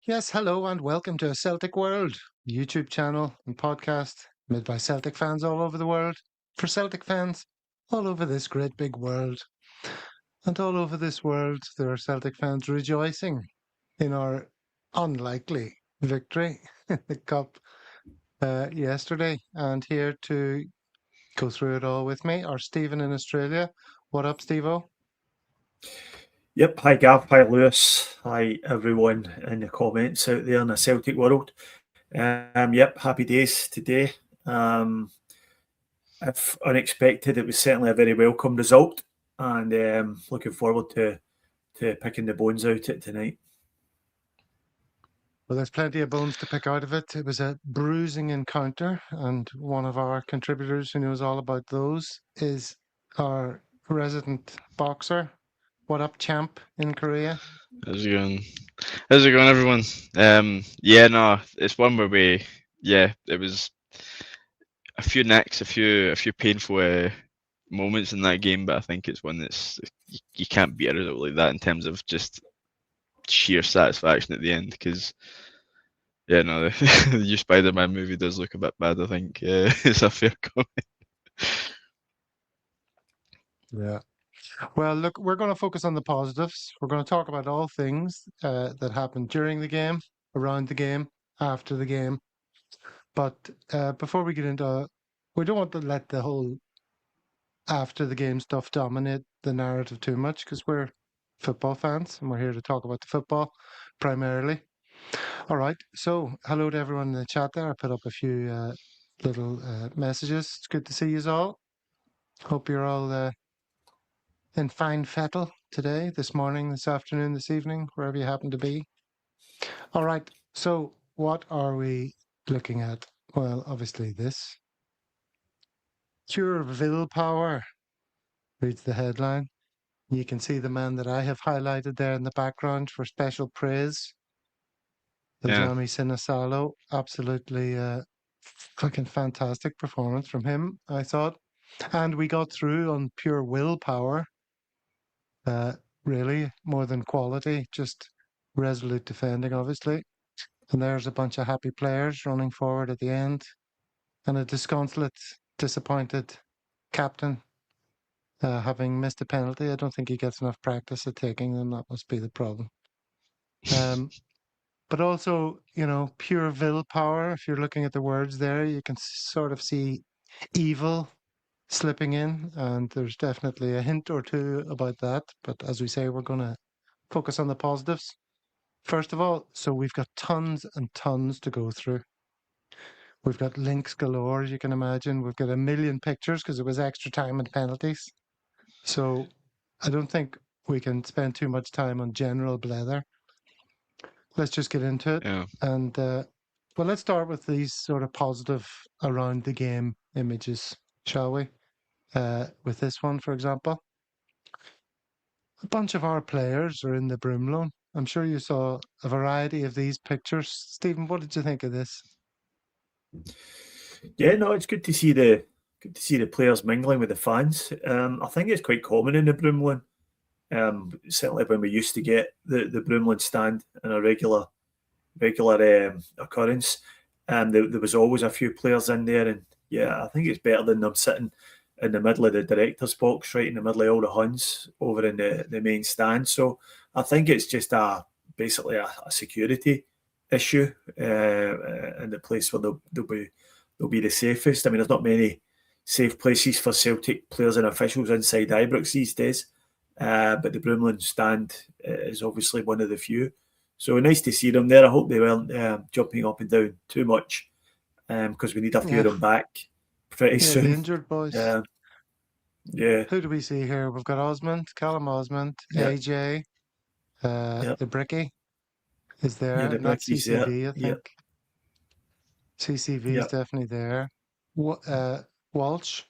Yes, hello and welcome to a Celtic World YouTube channel and podcast made by Celtic fans all over the world for Celtic fans all over this great big world. And all over this world, there are Celtic fans rejoicing in our unlikely victory in the Cup yesterday. And here to go through it all with me are Stephen in Australia. What up, Steve-O? Yep, hi Gav, hi Lewis, hi everyone in the comments out there in the Celtic world. Yep, happy days today. If unexpected, it was certainly a very welcome result, and looking forward to picking the bones out it tonight. Well, there's plenty of bones to pick out of it. It was a bruising encounter, and one of our contributors who knows all about those is our resident boxer. What up, champ in Korea? How's it going? How's it going, everyone? Yeah, no, it's one where it was a few nicks, a few painful moments in that game, but I think it's one that's you can't beat a result like that in terms of just sheer satisfaction at the end. Because yeah, no, the new Spider-Man movie does look a bit bad. I think it's a fair comment. Yeah. Well, look, we're going to focus on the positives. We're going to talk about all things that happened during the game, around the game, after the game. But before we get into, we don't want to let the whole after the game stuff dominate the narrative too much because we're football fans and we're here to talk about the football primarily. All right. So, hello to everyone in the chat there. I put up a few little messages. It's good to see you all. Hope you're all in fine fettle today, this morning, this afternoon, this evening, wherever you happen to be. All right. So, what are we looking at? Well, obviously, this. Pure willpower reads the headline. You can see the man that I have highlighted there in the background for special praise. Iljami Sinisalo, absolutely fucking fantastic performance from him, I thought. And we got through on pure willpower, really, more than quality, just resolute defending, obviously. And there's a bunch of happy players running forward at the end. And a disconsolate, disappointed captain having missed a penalty. I don't think he gets enough practice at taking them. That must be the problem. But also, pure willpower. If you're looking at the words there, you can sort of see evil slipping in, and there's definitely a hint or two about that. But as we say, we're going to focus on the positives. First of all, so we've got tons and tons to go through. We've got links galore, as you can imagine. We've got a million pictures because it was extra time and penalties. So I don't think we can spend too much time on general blether. Let's just get into it. Yeah. And well, let's start with these sort of positive around the game images, shall we? With this one, for example, a bunch of our players are in the broom loan. I'm sure you saw a variety of these pictures. Stephen, what did you think of this? Yeah, no, it's good to see the players mingling with the fans. I think it's quite common in the Broomloan. Certainly when we used to get the Broomloan stand in a regular occurrence, and there was always a few players in there. And yeah, I think it's better than them sitting in the middle of the director's box, right in the middle of all the Huns over in the main stand. So I think it's just basically a security issue in the place where they'll be the safest. I mean, there's not many safe places for Celtic players and officials inside Ibrox these days, but the Broomloan stand is obviously one of the few. So nice to see them there. I hope they weren't jumping up and down too much because we need a few of them back pretty soon. The injured boys. Yeah. Who do we see here? We've got Osmond, Callum Osmond, AJ, the Bricky is there. Yeah, the and that's Bricky's CCV, there. I think. CCV is definitely there. Welsh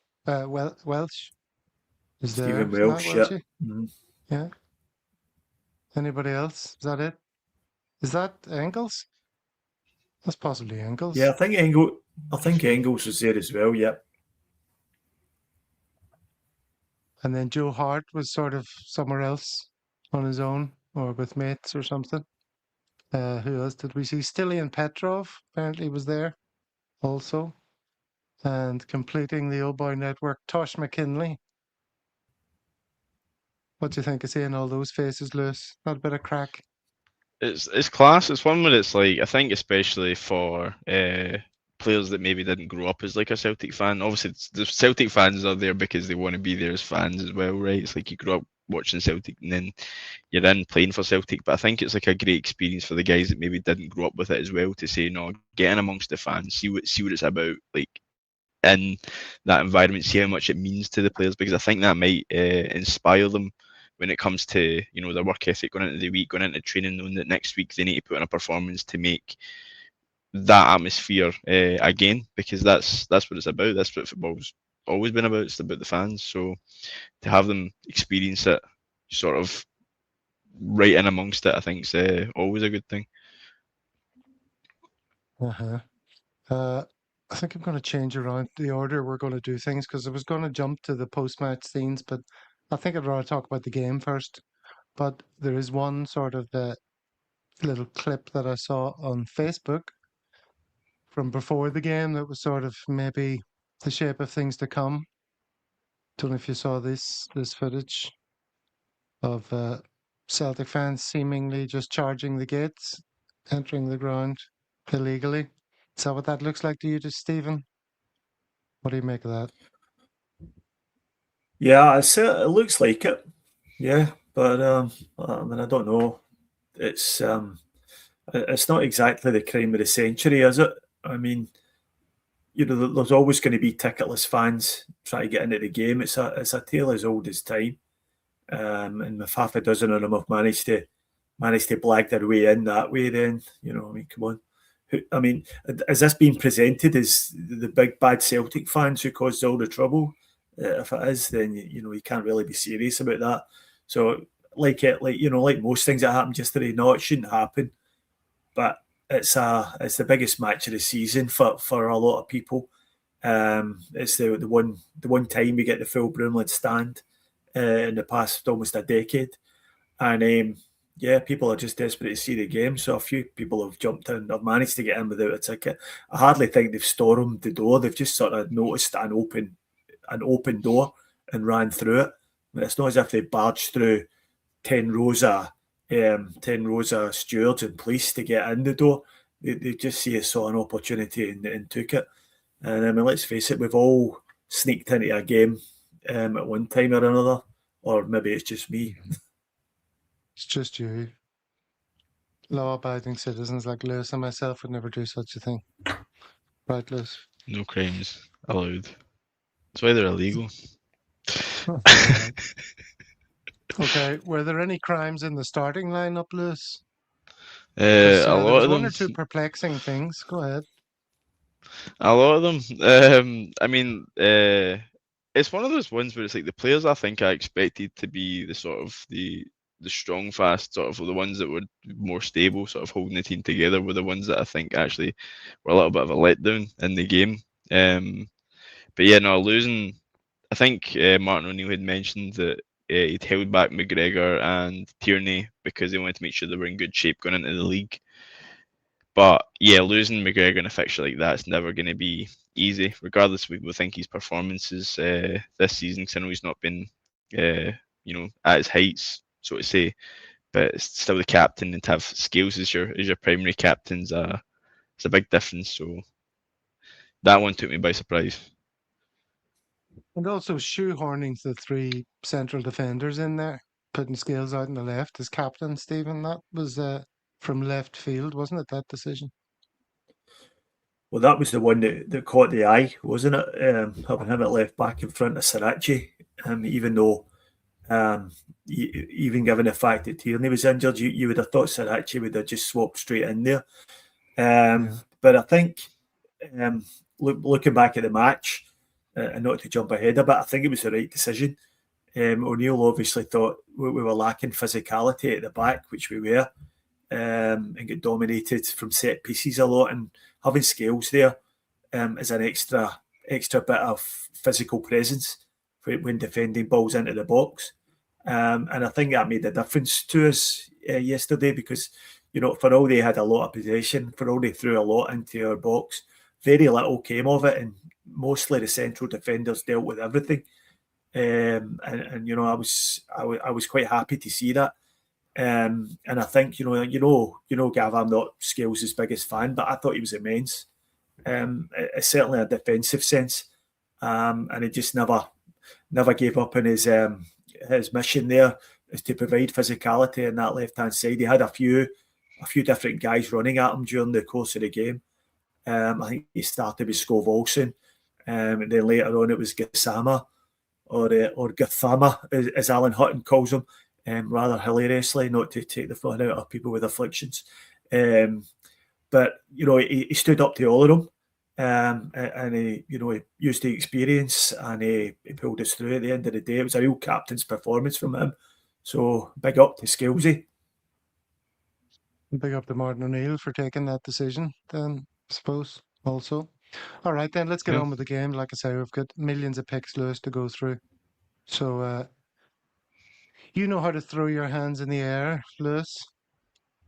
is there. Stephen Welsh, yeah. Yeah. Anybody else? Is that it? Is that Engels? That's possibly Engels. Yeah, I think Engels was there as well. Yep. And then Joe Hart was sort of somewhere else on his own or with mates or something. Who else did we see? Stilian Petrov apparently was there also. And completing the old boy network, Tosh McKinley. What do you think of seeing all those faces, Lewis? Not a bit of crack. It's class. It's one where it's like, I think especially for players that maybe didn't grow up as like a Celtic fan. Obviously, the Celtic fans are there because they want to be there as fans as well, right? It's like you grew up watching Celtic and then you're in playing for Celtic. But I think it's like a great experience for the guys that maybe didn't grow up with it as well to say, no, get in amongst the fans, see what it's about, like in that environment, see how much it means to the players, because I think that might inspire them when it comes to their work ethic going into the week, going into training, knowing that next week they need to put in a performance to make that atmosphere again, because that's what it's about. That's what football's always been about. It's about the fans. So to have them experience it sort of right in amongst it, I think is always a good thing. I think I'm going to change around the order we're going to do things, because I was going to jump to the post-match scenes, but I think I'd rather talk about the game first. But there is one sort of little clip that I saw on Facebook from before the game that was sort of maybe the shape of things to come. Don't know if you saw this footage of Celtic fans seemingly just charging the gates, entering the ground illegally. Is that what that looks like to you, Stephen? What do you make of that? Yeah, it looks like it. Yeah, but I mean, I don't know. It's not exactly the crime of the century, is it? I mean, there's always going to be ticketless fans trying to get into the game. It's a tale as old as time. And if half a dozen of them have managed to blag their way in that way, then I mean, come on. I mean, is this being presented as the big bad Celtic fans who caused all the trouble? If it is, then you can't really be serious about that. So, like most things that happened yesterday, no, it shouldn't happen. But it's the biggest match of the season for a lot of people. It's the one time we get the full Broomlid stand in the past almost a decade, and yeah, people are just desperate to see the game. So a few people have jumped in, have managed to get in without a ticket. I hardly think they've stormed the door. They've just sort of noticed an open door and ran through it. I mean, it's not as if they barged through 10 rows of stewards and police to get in the door. They just saw an opportunity and took it. And I mean, let's face it, we've all sneaked into a game at one time or another, or maybe it's just me. It's just you. Law-abiding citizens like Lewis and myself would never do such a thing. Right, Lewis? No crimes allowed. That's why they're illegal. Okay, were there any crimes in the starting lineup, Lewis? A lot of them. One or two perplexing things. Go ahead. A lot of them. I mean, it's one of those ones where it's like the players I think I expected to be the sort of the strong, fast sort of the ones that were more stable, sort of holding the team together, were the ones that I think actually were a little bit of a letdown in the game. But yeah, no, losing. I think Martin O'Neill had mentioned that he'd held back McGregor and Tierney because he wanted to make sure they were in good shape going into the league. But yeah, losing McGregor in a fixture like that is never going to be easy, regardless of we think his performances this season. Because I know he's not been, at his heights, so to say. But it's still the captain, and to have Scales as your primary captain's it's a big difference. So that one took me by surprise. And also shoehorning the three central defenders in there, putting Scales out on the left as captain, Stephen. That was from left field, wasn't it, that decision? Well, that was the one that caught the eye, wasn't it? Having him at left back in front of Sirachi, even though, even given the fact that Tierney was injured, you would have thought Sirachi would have just swapped straight in there. But I think, looking back at the match, and not to jump ahead a bit, I think it was the right decision. O'Neill obviously thought we were lacking physicality at the back, which we were, and get dominated from set pieces a lot. And having Scales there is an extra bit of physical presence when defending balls into the box. And I think that made a difference to us yesterday, because for all they had a lot of possession, for all they threw a lot into our box, very little came of it, and mostly the central defenders dealt with everything. And I was quite happy to see that. And I think Gav, I'm not Scales' biggest fan, but I thought he was immense. It's certainly a defensive sense, and he just never gave up on his mission there, is to provide physicality on that left hand side. He had a few different guys running at him during the course of the game. I think he started with Skov Olsen, and then later on it was Gassama or Gathama, as Alan Hutton calls him, rather hilariously, not to take the fun out of people with afflictions. But he stood up to all of them, and he used the experience, and he pulled us through. At the end of the day, it was a real captain's performance from him. So big up to Scalesy. Big up to Martinoneill for taking that decision, then, I suppose, also. All right, then, let's get on with the game. Like I say, we've got millions of picks, Lewis, to go through. So, you know how to throw your hands in the air, Lewis.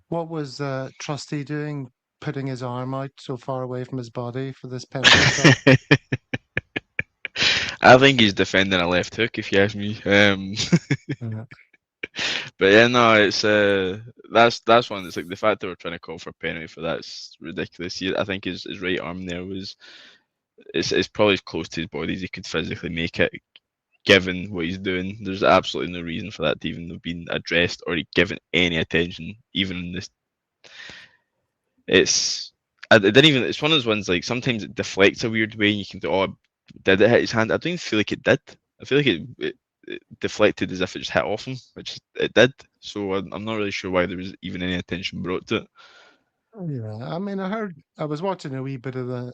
What was Trusty doing, putting his arm out so far away from his body for this penalty shot? I think he's defending a left hook, if you ask me. Yeah. But yeah, no, it's that's one. It's like the fact that we're trying to call for a penalty for that's ridiculous. I think his right arm there it's probably as close to his body as he could physically make it, given what he's doing. There's absolutely no reason for that to even have been addressed or given any attention, even in this. It didn't even. It's one of those ones, like, sometimes it deflects a weird way, and you can think, oh, did it hit his hand? I don't even feel like it did. I feel like it deflected as if it just hit off him, which it did. So I'm not really sure why there was even any attention brought to it. Yeah, I mean, I was watching a wee bit of the,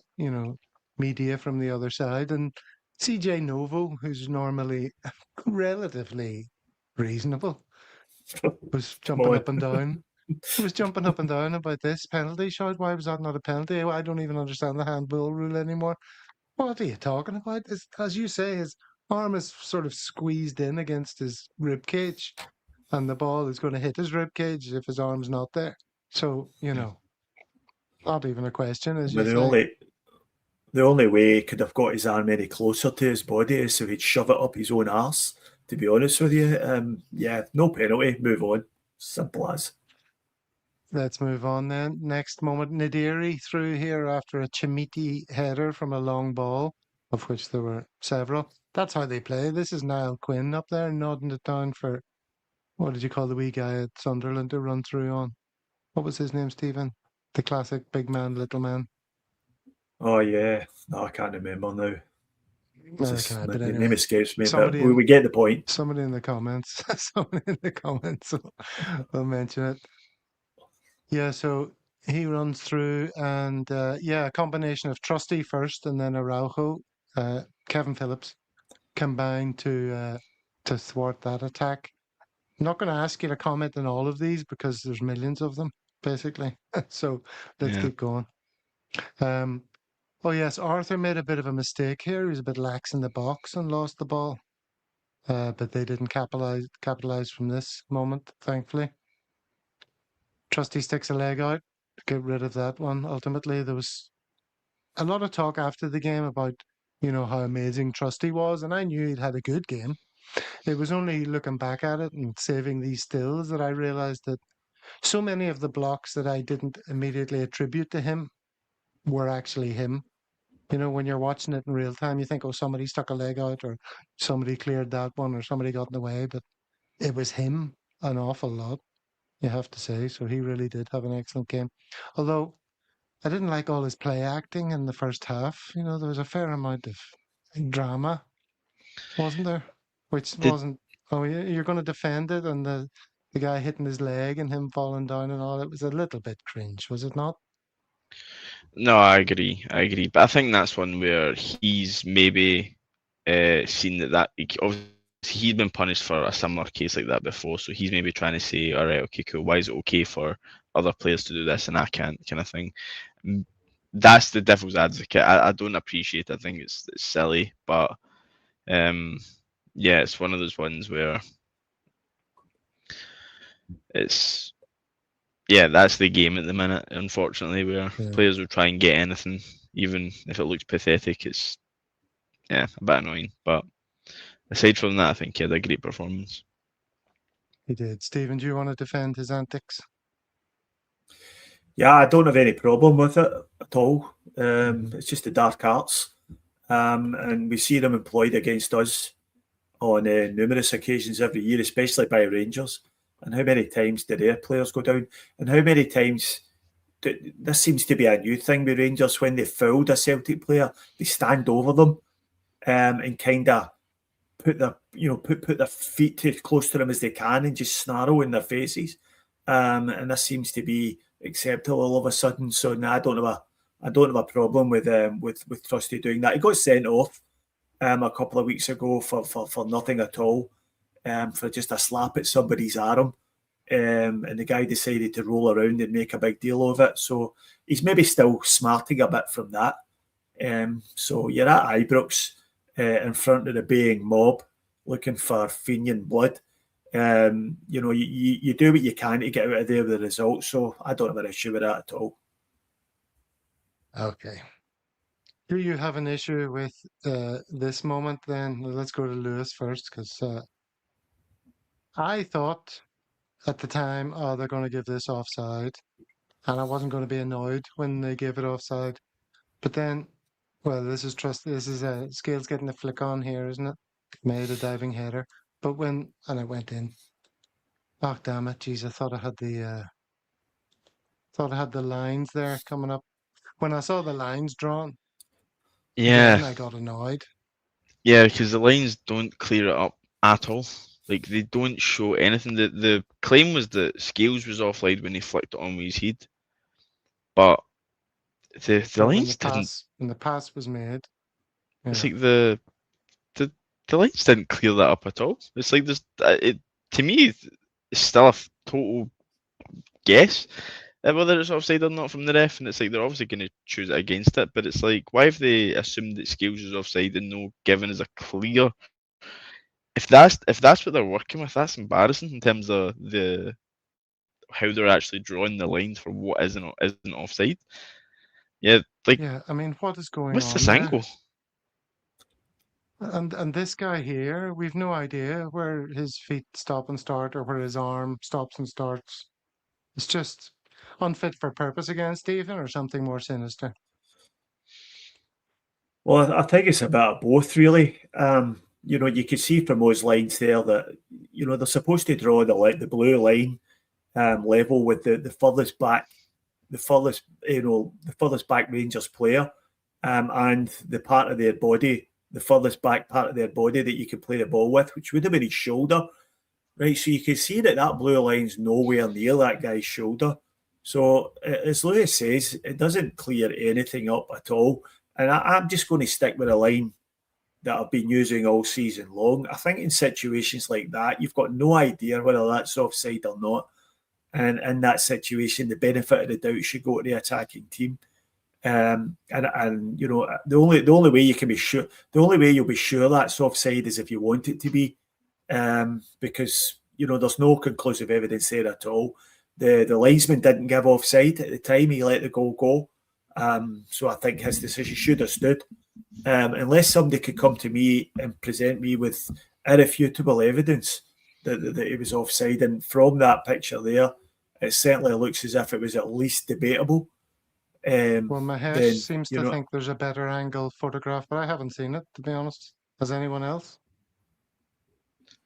media from the other side, and CJ Novo, who's normally relatively reasonable, was jumping up and down. He was jumping up and down about this penalty shot. Why was that not a penalty? I don't even understand the handball rule anymore. What are you talking about? As you say, his arm is sort of squeezed in against his rib cage, and the ball is going to hit his rib cage if his arm's not there. So, not even a question, as you say. The only way he could have got his arm any closer to his body is if he'd shove it up his own arse, to be honest with you. Yeah, no penalty, move on. Simple as. Let's move on then. Next moment, Nadiri through here after a Chimiti header from a long ball, of which there were several. That's how they play. This is Niall Quinn up there nodding it down for, what did you call the wee guy at Sunderland to run through on? What was his name, Stephen? The classic big man, little man. Oh, yeah. No, I can't remember now. Okay, but the anyway, name escapes me, but we get the point. Somebody in the comments, will mention it. Yeah, so he runs through, and a combination of Trusty first and then Araujo, Kevin Phillips combined to thwart that attack. I'm not going to ask you to comment on all of these because there's millions of them, basically. So let's keep going. Oh yes, Arthur made a bit of a mistake here. He was a bit lax in the box and lost the ball, but they didn't capitalize from this moment, thankfully. Trusty sticks a leg out to get rid of that one. Ultimately, there was a lot of talk after the game about, how amazing Trusty was, and I knew he'd had a good game. It was only looking back at it and saving these stills that I realized that so many of the blocks that I didn't immediately attribute to him were actually him. When you're watching it in real time, you think, oh, somebody stuck a leg out, or somebody cleared that one, or somebody got in the way, but it was him an awful lot, you have to say. So he really did have an excellent game. Although I didn't like all his play acting in the first half. There was a fair amount of drama, wasn't there? Which wasn't, oh, you're going to defend it, and the guy hitting his leg and him falling down and all. It was a little bit cringe, was it not? No, I agree. But I think that's one where he's maybe seen that obviously he's been punished for a similar case like that before, so he's maybe trying to say, all right, okay, cool, why is it okay for other players to do this and I can't, kind of thing. That's the devil's advocate. I don't appreciate it. I think it's silly, but it's one of those ones where it's yeah, that's the game at the minute. Unfortunately, where Yeah. players will try and get anything, even if it looks pathetic. It's a bit annoying. But aside from that, I think he had a great performance. He did. Stephen, do you want to defend his antics? Yeah, I don't have any problem with it at all. It's just the dark arts. And we see them employed against us on numerous occasions every year, especially by Rangers. And how many times do their players go down? And how many times this seems to be a new thing with Rangers, when they fouled a Celtic player, they stand over them and kind of put their feet as close to them as they can and just snarl in their faces. And this seems to be acceptable all of a sudden. So I don't have a problem with Trusty doing that. He got sent off a couple of weeks ago for nothing at all, for just a slap at somebody's arm. And the guy decided to roll around and make a big deal of it. So he's maybe still smarting a bit from that. So you're at Ibrox in front of the baying mob looking for Fenian blood. You do what you can to get out of there with the results. So I don't have an issue with that at all. Okay. Do you have an issue with this moment then? Let's go to Lewis first, because I thought at the time, oh, they're going to give this offside. And I wasn't going to be annoyed when they gave it offside. But then, well, this is Scales getting the flick on here, isn't it? Made a diving header. But and it went in. Oh, damn it. Jeez, I thought I had the lines there coming up. When I saw the lines drawn, Yeah, then I got annoyed. yeah, because the lines don't clear it up at all. Like, they don't show anything. The claim was that Scales was offside when he flicked it on with his head, but the But lines didn't. when the pass was made, It's yeah. like the lines didn't clear that up at all. It's like this. To me, it's still a total guess whether it's offside or not from the ref, and it's like they're obviously going to choose it against it. But it's like, why have they assumed that Scales is offside and no given as a clear? If that's what they're working with, that's embarrassing in terms of how they're actually drawing the lines for what isn't offside. Yeah, like, Yeah, I mean, what is going what's this on there? angle? And this guy here, we've no idea where his feet stop and start or where his arm stops and starts. It's just unfit for purpose again, Stephen, or something more sinister. Well, I think it's a bit of both, really. You can see from those lines there that they're supposed to draw the blue line level with the furthest back, the furthest back Rangers player, and the part of their body, the furthest back part of their body that you can play the ball with, which would have been his shoulder, right? So you can see that blue line's nowhere near that guy's shoulder. So as Lewis says, it doesn't clear anything up at all. And I'm just going to stick with a line that I've been using all season long. I think in situations like that, you've got no idea whether that's offside or not. And in that situation, the benefit of the doubt should go to the attacking team. And the only way you can be sure, the only way you'll be sure that's offside is if you want it to be, because there's no conclusive evidence there at all. The linesman didn't give offside at the time; he let the goal go. So I think his decision should have stood. Unless somebody could come to me and present me with irrefutable evidence that he was offside, and from that picture there, it certainly looks as if it was at least debatable. Well, Mahesh Then seems to think there's a better angle photograph, but I haven't seen it, to be honest. Has anyone else?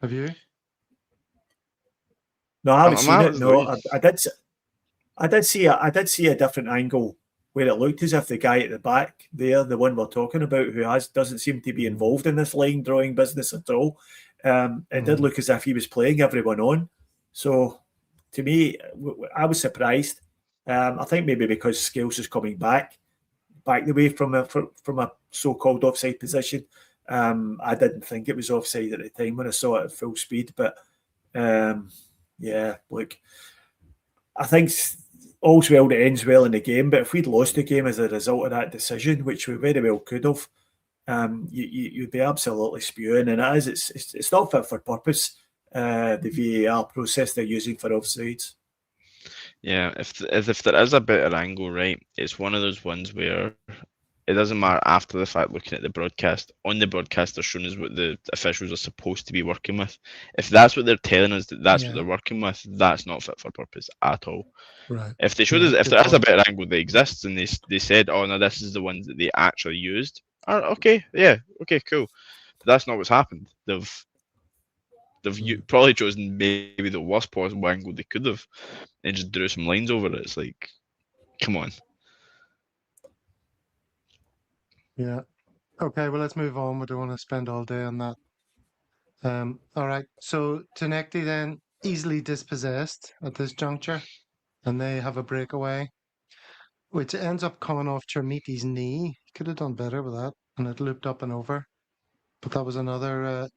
Have you? No, I haven't I'm seen it. No, absolutely. I did see a different angle where it looked as if the guy at the back there, the one we're talking about, who doesn't seem to be involved in this line drawing business at all, it did look as if he was playing everyone on. So to me, I was surprised. I think maybe because Scales is coming back the way from a so-called offside position. I didn't think it was offside at the time when I saw it at full speed, but yeah, look, I think all's well that ends well in the game, but if we'd lost the game as a result of that decision, which we very well could have, you'd be absolutely spewing. And it's not fit for purpose, the VAR process they're using for offsides. Yeah, if there is a better angle, right, it's one of those ones where it doesn't matter after the fact looking at the broadcast. On the broadcast, they're showing us what the officials are supposed to be working with. If that's what they're telling us that that's what Yeah, they're working with, that's not fit for purpose at all. right. If they showed Yeah, us, if good there is a point. better angle that exists, and they said, oh no, this is the ones that they actually used, okay, yeah, okay, cool. But that's not what's happened. Mm. Probably chosen maybe the worst possible angle they could have, and just drew some lines over it. It's like, come on. Yeah. Okay, well, let's move on. We don't want to spend all day on that. All right. So Tenecti then easily dispossessed at this juncture, and they have a breakaway, which ends up coming off Chermiti's knee. He could have done better with that, and it looped up and over. But that was another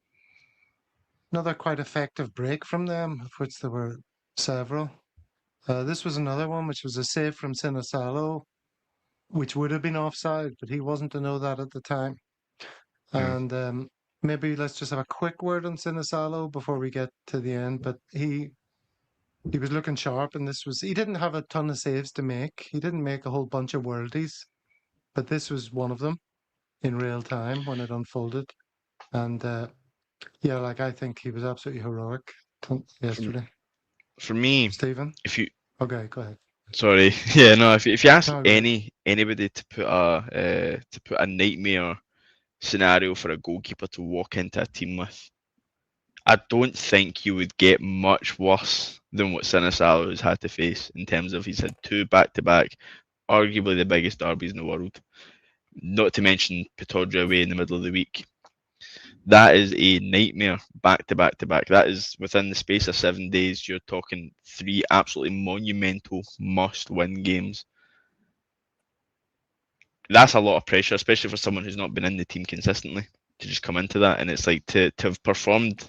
quite effective break from them, of which there were several. This was another one, which was a save from Sinisalo, which would have been offside, but he wasn't to know that at the time. Hmm. And maybe let's just have a quick word on Sinisalo before we get to the end. But he was looking sharp, and he didn't have a ton of saves to make. He didn't make a whole bunch of worldies, but this was one of them in real time when it unfolded. And yeah, like I think he was absolutely heroic For, yesterday. for me, Stephen? if you Okay, go ahead. sorry, yeah, no, if you ask No, go ahead. anybody to put a nightmare scenario for a goalkeeper to walk into a team with, I don't think you would get much worse than what Sinisalo has had to face in terms of he's had two back-to-back, arguably the biggest derbies in the world. Not to mention Pittodrie away in the middle of the week. That is a nightmare back to back to back. That is within the space of 7 days. You're talking three absolutely monumental must-win games. That's a lot of pressure, especially for someone who's not been in the team consistently, to just come into that. And it's like to have performed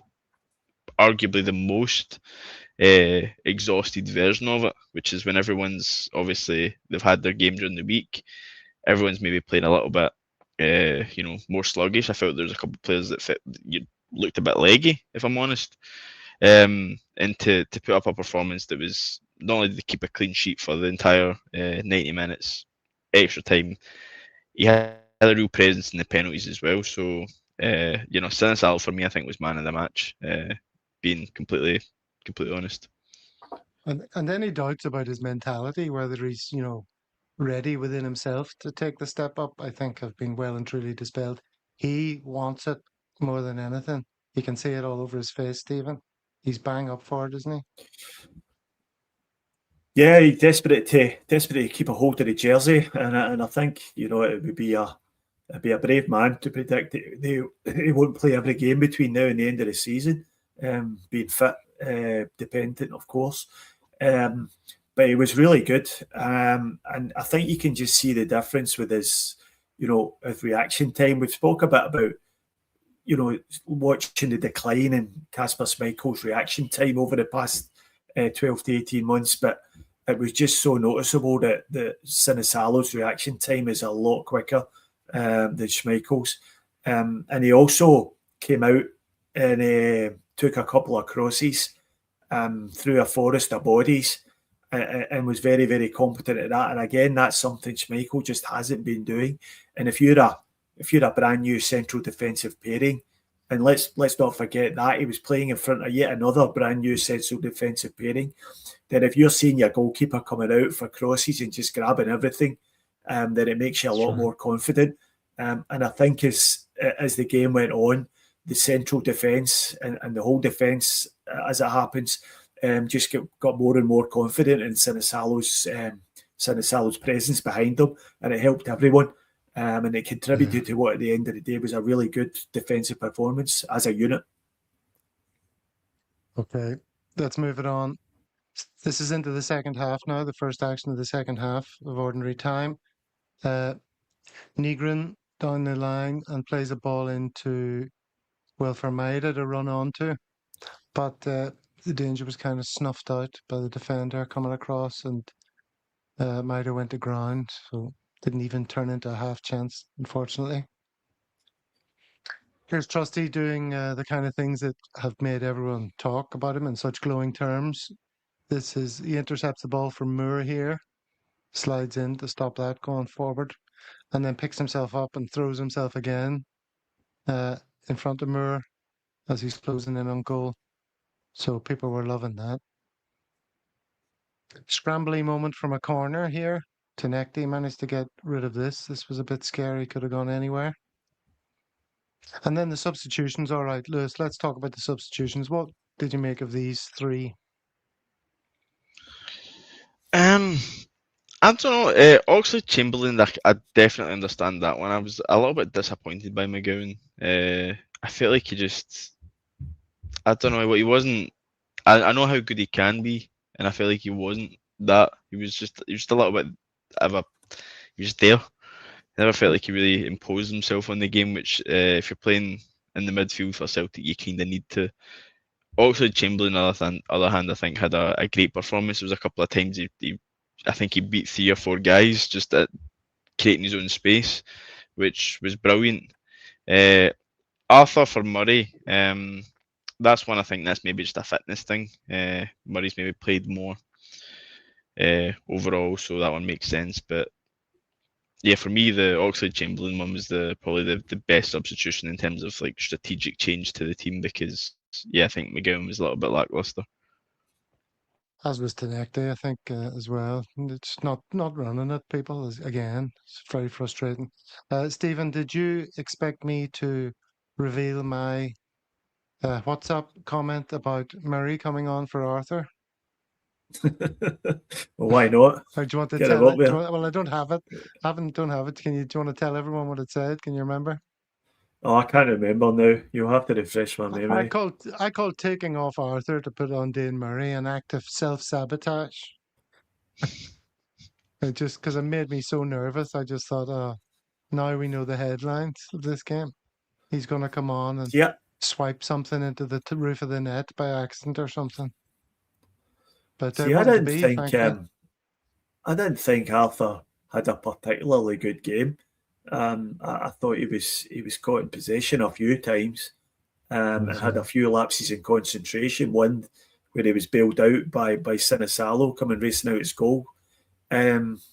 arguably the most exhausted version of it, which is when everyone's obviously they've had their game during the week. Everyone's maybe playing a little bit, more sluggish. I felt there was a couple of players that looked a bit leggy, if I'm honest. And to put up a performance that was not only did they keep a clean sheet for the entire 90 minutes, extra time, he had a real presence in the penalties as well. So, Sinisal for me, I think was man of the match. Being completely honest. And any doubts about his mentality, whether he's, ready within himself to take the step up, I think have been well and truly dispelled. He wants it more than anything. You can see it all over his face, Stephen. He's bang up for it, isn't he? Yeah, he's desperate to keep a hold of the jersey, and I think it would be a brave man to predict that he won't play every game between now and the end of the season, being fit dependent, of course. But he was really good, and I think you can just see the difference with his reaction time. We've spoke a bit about watching the decline in Kasper Schmeichel's reaction time over the past 12 to 18 months, but it was just so noticeable that Sinisalo's reaction time is a lot quicker than Schmeichel's. And he also came out and took a couple of crosses through a forest of bodies and was very, very competent at that. And again, that's something Schmeichel just hasn't been doing. And if you're a brand new central defensive pairing, and let's not forget that he was playing in front of yet another brand new central defensive pairing, then if you're seeing your goalkeeper coming out for crosses and just grabbing everything, then it makes you a lot more confident. And I think as the game went on, the central defence and the whole defence, as it happens, just got more and more confident in Sinisalo's presence behind them, and it helped everyone. And it contributed to what at the end of the day was a really good defensive performance as a unit. Okay, let's move it on. This is into the second half now, the first action of the second half of ordinary time. Nygren down the line and plays a ball into, well, for Maida to run onto. But the danger was kind of snuffed out by the defender coming across, and Maida went to ground, so didn't even turn into a half chance, unfortunately. Here's Trusty doing the kind of things that have made everyone talk about him in such glowing terms He intercepts the ball from Moore here, slides in to stop that going forward, and then picks himself up and throws himself again in front of Moore as he's closing in on goal. So people were loving that. Scrambly moment from a corner here. Tenecti managed to get rid of this. This was a bit scary, could have gone anywhere. And then the substitutions. All right, Lewis, let's talk about the substitutions. What did you make of these three? I don't know. Oxlade Chamberlain, I definitely understand that one. I was a little bit disappointed by McGowan. I felt like I don't know what he wasn't. I know how good he can be, and I feel like he wasn't that. He was just a little bit of a. He was just there. I never felt like he really imposed himself on the game, which if you're playing in the midfield for Celtic, you kind of need to. Oxlade Chamberlain, on the other hand, I think had a great performance. There was a couple of times I think he beat 3 or 4 guys just at creating his own space, which was brilliant. Arthur for Murray, that's one I think that's maybe just a fitness thing. Murray's maybe played more overall, so that one makes sense. But yeah, for me, the Oxlade Chamberlain one was probably the best substitution in terms of like strategic change to the team because I think McGowan was a little bit lackluster. As was Tenecti, I think, as well. It's not running at people, again. It's very frustrating. Stephen, did you expect me to reveal my WhatsApp comment about Murray coming on for Arthur? Well, why not? Or do you want to Get him tell up it? there. Well, I don't have it. Don't have it. Do you want to tell everyone what it said? Can you remember? Oh, I can't remember now. You'll have to refresh my memory. I called taking off Arthur to put on Dane Murray an act of self-sabotage. Just because it made me so nervous, I just thought, oh, now we know the headlines of this game. He's going to come on and Yeah, swipe something into the roof of the net by accident or something. But see, it wasn't to be, thankfully. I didn't think Arthur had a particularly good game. I thought he was caught in possession a few times, and had a few lapses in concentration. One where he was bailed out by Sinisalo coming racing out his goal.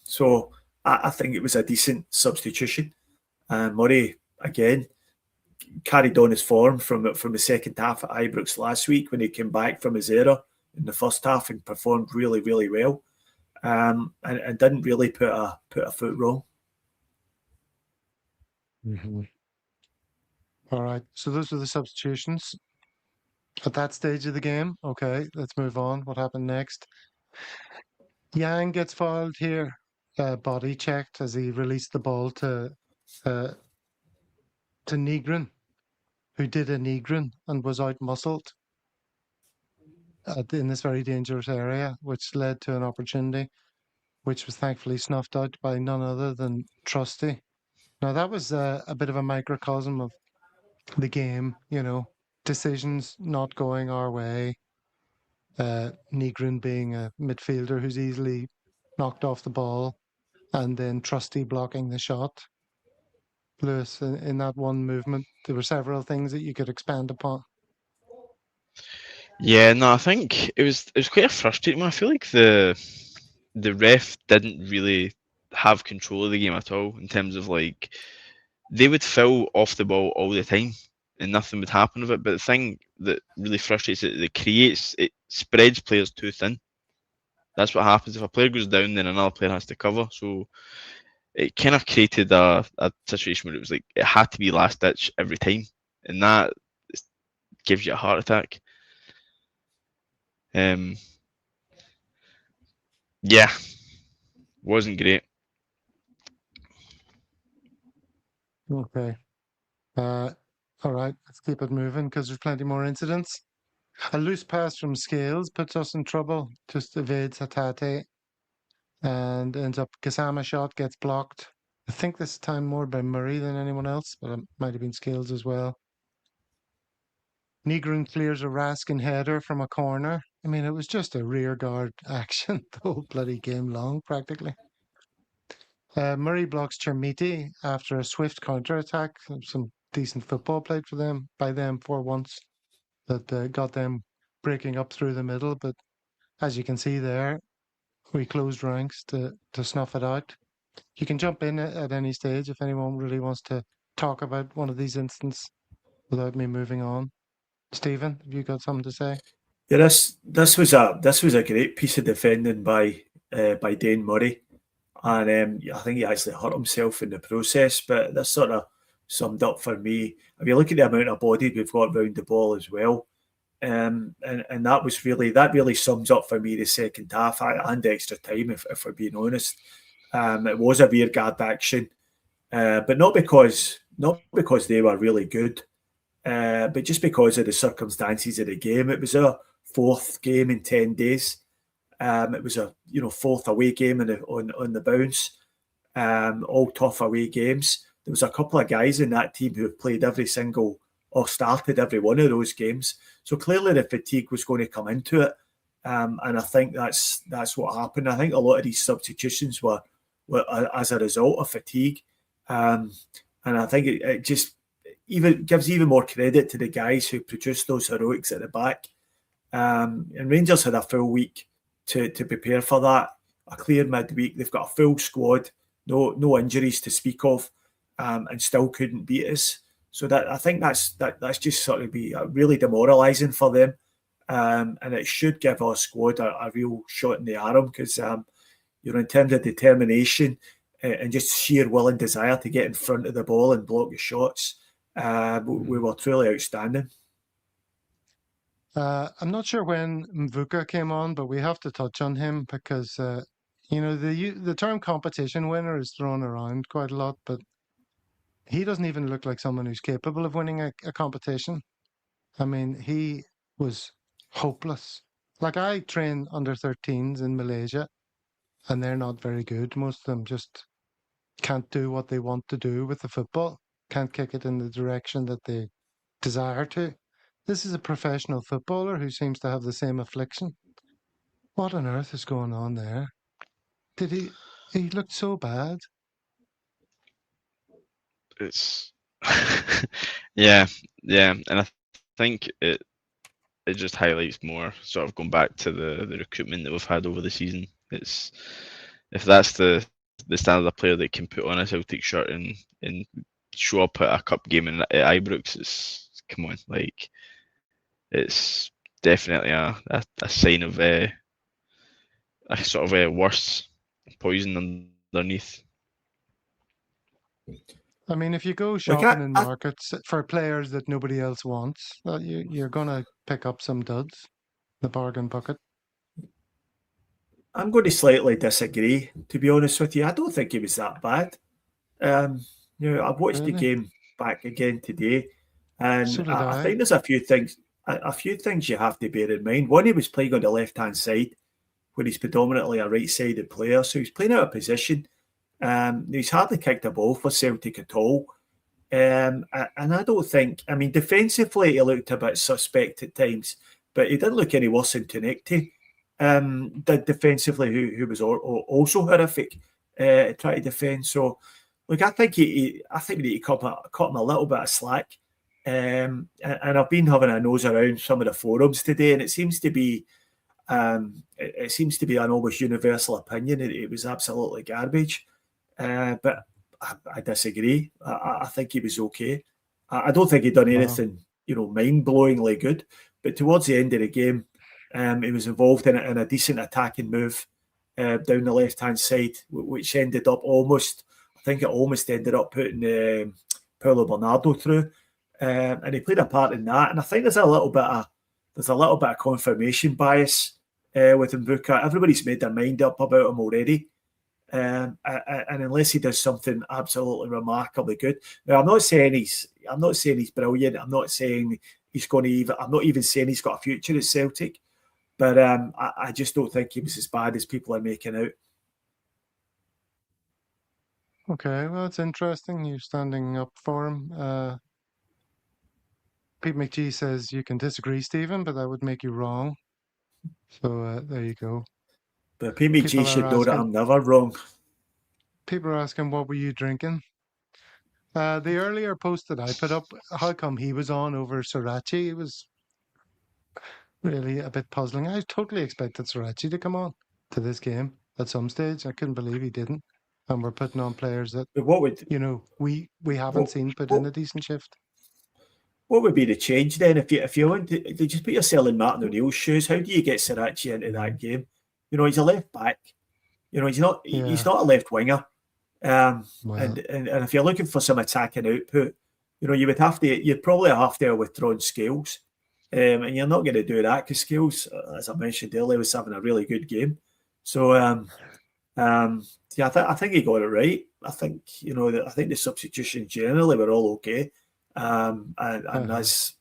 So I think it was a decent substitution. Murray again carried on his form from the second half at Ibrox last week when he came back from his error in the first half and performed really, really well, and didn't really put a foot wrong. Mm-hmm. All right, so those were the substitutions at that stage of the game. Okay, let's move on. What happened next? Yang gets fouled here, body checked as he released the ball to Negrin, who did a Negrin and was out muscled in this very dangerous area, which led to an opportunity, which was thankfully snuffed out by none other than Trusty. Now, that was a bit of a microcosm of the game, decisions not going our way. Negrin being a midfielder who's easily knocked off the ball, and then Trusty blocking the shot. Lewis, in that one movement, there were several things that you could expand upon. Yeah, no, I think it was quite a frustrating one. I feel like the ref didn't really have control of the game at all in terms of like they would foul off the ball all the time and nothing would happen with it. But the thing that really frustrates it spreads players too thin. That's what happens if a player goes down, then another player has to cover. So it kind of created a situation where it was like it had to be last ditch every time, and that gives you a heart attack. Yeah, wasn't great. Okay. All right, let's keep it moving because there's plenty more incidents. A loose pass from Scales puts us in trouble, just evades Hatate and ends up Kasama shot gets blocked. I think this time more by Murray than anyone else, but it might have been Scales as well. Negrin clears a Raskin header from a corner. I mean, it was just a rear guard action the whole bloody game long, practically. Murray blocks Chermiti after a swift counter-attack. Some decent football played by them for once that got them breaking up through the middle, but as you can see there, we closed ranks to snuff it out. You can jump in at any stage if anyone really wants to talk about one of these instances without me moving on. Stephen, have you got something to say? Yeah, this was a great piece of defending by Dane Murray, and I think he actually hurt himself in the process. But this sort of summed up for me. If you look at the amount of body we've got round the ball as well, and that really sums up for me the second half and extra time. If we're being honest, it was a rearguard action, but not because they were really good, but just because of the circumstances of the game. It was our fourth game in 10 days. It was a fourth away game on the bounce. All tough away games. There was a couple of guys in that team who have played every single or started every one of those games. So clearly the fatigue was going to come into it. And I think that's what happened. I think a lot of these substitutions were as a result of fatigue. And I think it just even gives even more credit to the guys who produced those heroics at the back. And Rangers had a full week to prepare for that, a clear midweek. They've got a full squad, no injuries to speak of, and still couldn't beat us. So that I think that's just sort of be really demoralising for them, and it should give our squad a real shot in the arm because in terms of determination and just sheer will and desire to get in front of the ball and block the shots, we were truly outstanding. I'm not sure when Mvuka came on, but we have to touch on him because the term competition winner is thrown around quite a lot, but he doesn't even look like someone who's capable of winning a competition. I mean, he was hopeless. Like I train under 13s in Malaysia, and they're not very good. Most of them just can't do what they want to do with the football, can't kick it in the direction that they desire to. This is a professional footballer who seems to have the same affliction. What on earth is going on there? He looked so bad. It's yeah, and I think it just highlights more sort of going back to the recruitment that we've had over the season. It's if that's the standard of player that can put on a Celtic shirt and show up at a cup game at Ibrox, it's come on, like it's definitely a sign of a sort of a worse poison underneath. I mean, if you go shopping in markets for players that nobody else wants, you're going to pick up some duds, the bargain bucket. I'm going to slightly disagree, to be honest with you. I don't think it was that bad. I've watched the game back again today, and So did I think there's a few things you have to bear in mind. One, he was playing on the left-hand side, where he's predominantly a right-sided player, so he's playing out of position. He's hardly kicked a ball for Celtic at all. And I don't think, I mean, defensively, he looked a bit suspect at times, but he didn't look any worse than Tinekti did defensively, who was also horrific trying to defend. So, look, I think we need to cut him a little bit of slack. And I've been having a nose around some of the forums today, and it seems to be an almost universal opinion. It was absolutely garbage. But I disagree. I think he was okay. I don't think he'd done anything, mind-blowingly good. But towards the end of the game, he was involved in a decent attacking move down the left-hand side, which ended up almost ended up putting Paulo Bernardo through. And he played a part in that. And I think there's a little bit of confirmation bias with Mvuka. Everybody's made their mind up about him already. And unless he does something absolutely remarkably good, now I'm not saying he's brilliant. I'm not saying he's going to even. I'm not even saying he's got a future at Celtic, but I just don't think he was as bad as people are making out. Okay, well, it's interesting. You're standing up for him. Pete McGee says you can disagree, Stephen, but that would make you wrong. So there you go. But PMG should know that I'm never wrong. People are asking, what were you drinking? The earlier post that I put up, how come he was on over Sriracha? really a bit puzzling. I totally expected Sorachi to come on to this game at some stage. I couldn't believe he didn't. And we're putting on players that, But what would we haven't what seen put in what a decent shift. what would be the change then if you want to just put yourself in Martin O'Neill's shoes? How do you get Sirachi into that game? He's a left back. He's Yeah. not a left winger. Well, And if you're looking for some attacking output, you'd probably have to have withdrawn Scales. And you're not going to do that because Scales, as I mentioned earlier, was having a really good game. So yeah, I think he got it right. I think I think the substitutions generally were all okay, and as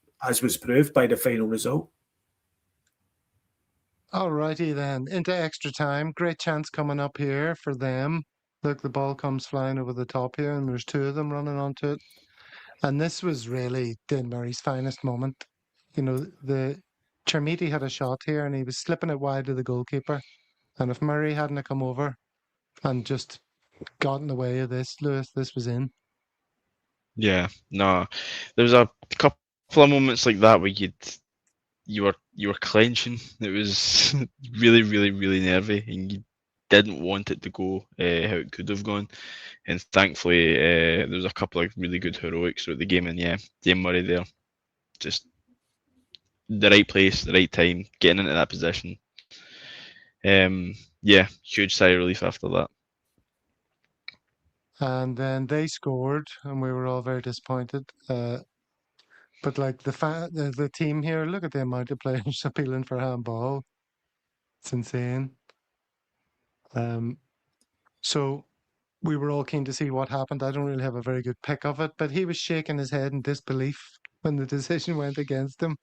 was proved by the final result. alrighty then. Into extra time. Great chance coming up here for them. Look, the ball comes flying over the top here, and there's two of them running onto it. And this was really Dean Murray's finest moment. The Chermiti had a shot here, and he was slipping it wide to the goalkeeper. And if Murray hadn't have come over and just got in the way of this, Lewis, this was in. Yeah, no, there was a couple of moments like that where you were clenching. It was really, really, really nervy, and you didn't want it to go how it could have gone. And thankfully, there was a couple of really good heroics throughout the game. And yeah, Dame Murray there, just the right place, the right time, getting into that position. Yeah, huge sigh of relief after that. And then they scored, and we were all very disappointed. But like the team here, look at the amount of players appealing for handball. It's insane. So we were all keen to see what happened. I don't really have a very good pick of it, but he was shaking his head in disbelief when the decision went against him.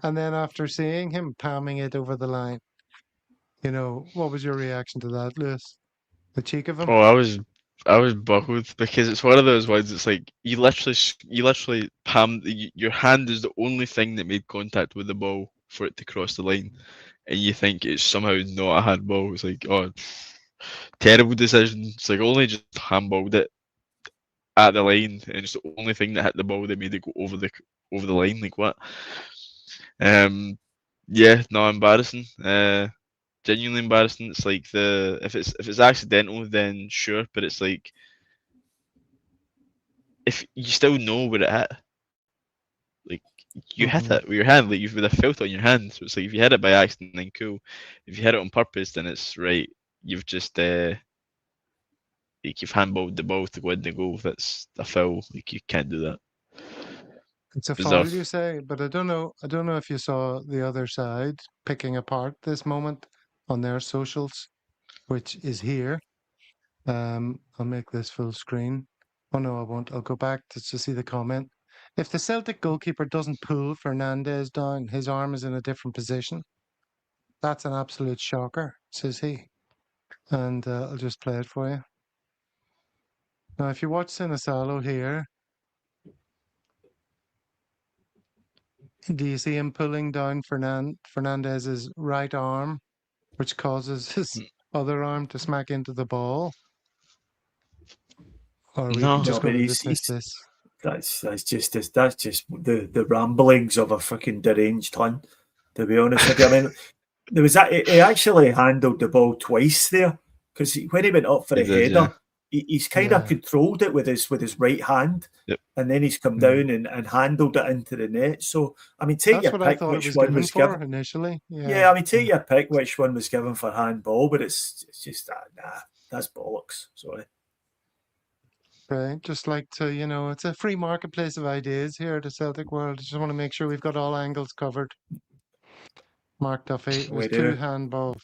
And then after seeing him palming it over the line, what was your reaction to that, Lewis? The cheek of him? Oh, I was buckled because it's one of those ones. It's like you literally palmed. Your hand is the only thing that made contact with the ball for it to cross the line, and you think it's somehow not a handball. It's like, oh, terrible decision. It's like only just handballed it at the line, and it's the only thing that hit the ball that made it go over the line. Like what? Yeah, no, embarrassing. Genuinely embarrassing. It's like if it's accidental, then sure, but it's like if you still know where it hit, like you hit it with your hand, like you would have felt it on your hand. So it's like if you hit it by accident, then cool. If you hit it on purpose, then it's right. You've just like you've handballed the ball to go in the goal. That's a foul. Like you can't do that. It's a Bizarre. foul, you say, but I don't know. I don't know if you saw the other side picking apart this moment on their socials, which is here. I'll make this full screen. Oh no, I won't. I'll go back to see the comment. If the Celtic goalkeeper doesn't pull Fernandez down, his arm is in a different position. That's an absolute shocker, says he. And I'll just play it for you. Now, if you watch Sinisalo here, do you see him pulling down Fernandez's right arm, which causes his other arm to smack into the ball? Or are we No. just No, going but to dismiss this? that's just the ramblings of a freaking deranged hun. To be honest with you, I mean, he actually handled the ball twice there because when he went up for He a did, header, yeah. he's kind of Yeah. controlled it with his right hand, Yep. and then he's come down and handled it into the net. So I mean, take That's your what I pick thought it which was one given was for given. initially. Yeah, I mean, take your pick which one was given for handball, but it's just nah, that's bollocks. Sorry. Okay, just like to, it's a free marketplace of ideas here at the Celtic World. I just want to make sure we've got all angles covered. Mark Duffy, it was We do. 2 handballs.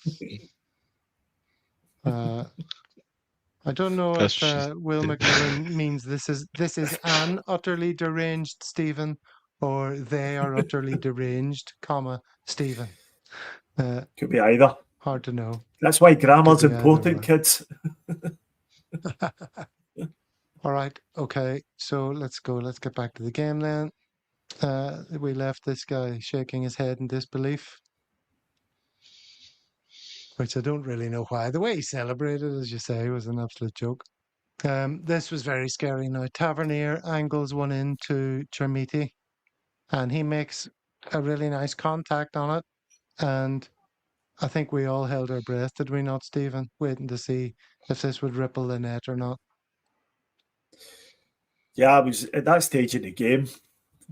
I don't know That's if just Will McMillan means this is an utterly deranged Stephen, or they are utterly deranged, Stephen. Could be either. Hard to know. That's why grammar's Could be either important, way. kids. All right. Okay. So let's go. Let's get back to the game then. We left this guy shaking his head in disbelief, which I don't really know why. The way he celebrated, as you say, was an absolute joke. This was very scary now. Tavernier angles one into Chermiti, and he makes a really nice contact on it. And I think we all held our breath, did we not, Stephen? Waiting to see if this would ripple the net or not. Yeah, I was at that stage in the game.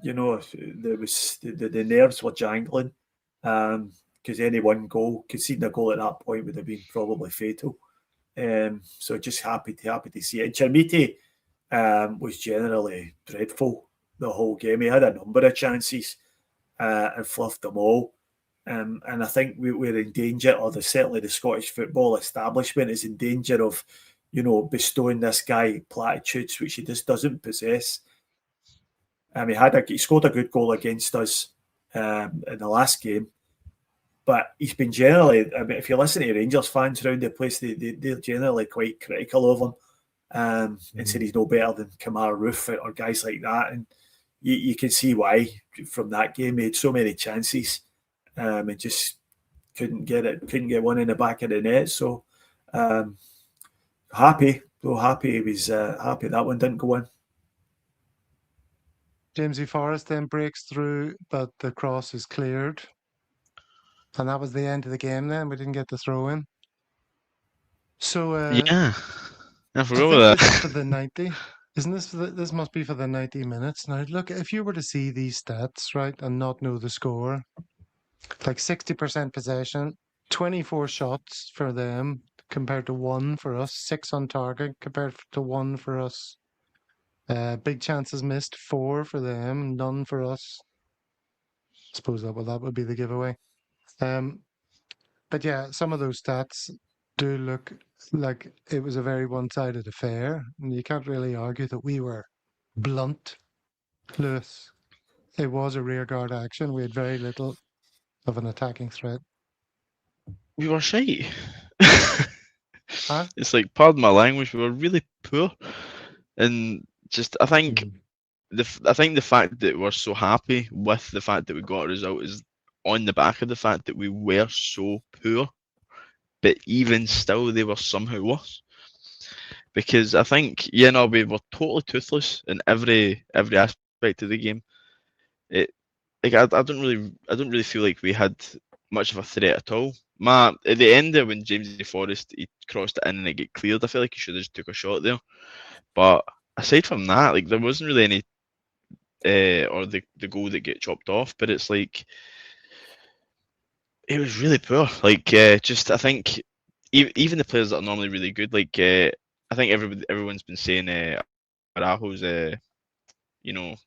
There was the nerves were jangling because any one goal, conceding a goal at that point would have been probably fatal. So just happy to see it. And Chermiti was generally dreadful the whole game. He had a number of chances and fluffed them all. And I think we're in danger, or certainly the Scottish football establishment is in danger of, bestowing this guy platitudes which he just doesn't possess. He scored a good goal against us in the last game, but he's been generally, if you listen to Rangers fans around the place, they're generally quite critical of him and said he's no better than Kamara Roof or guys like that. And you can see why from that game. He had so many chances and just couldn't get one in the back of the net. So happy he was happy that one didn't go in. Jamesy Forrest then breaks through, but the cross is cleared. And that was the end of the game then. We didn't get the throw in. So yeah, I I forgot think about this is that. for the 90. Isn't this this must be for the 90 minutes? Now look, if you were to see these stats, right, and not know the score, like 60% possession, 24 shots for them compared to 1 for us, 6 on target compared to 1 for us. Big chances missed, 4 for them, none for us. I suppose that would be the giveaway. But yeah, some of those stats do look like it was a very one-sided affair, and you can't really argue that we were blunt, Lewis. It was a rearguard action. We had very little of an attacking threat. We were shite. Huh? It's like, pardon my language, we were really poor, and just I think the fact that we're so happy with the fact that we got a result is on the back of the fact that we were so poor, but even still they were somehow worse. Because I think, we were totally toothless in every aspect of the game. I don't really feel like we had much of a threat at all. At the end there, when James Forrest he crossed it in and it get cleared, I feel like he should have just took a shot there. But aside from that, like there wasn't really any or the goal that get chopped off. But it's like it was really poor. Like just I think even the players that are normally really good, like I think everyone's been saying Arajo's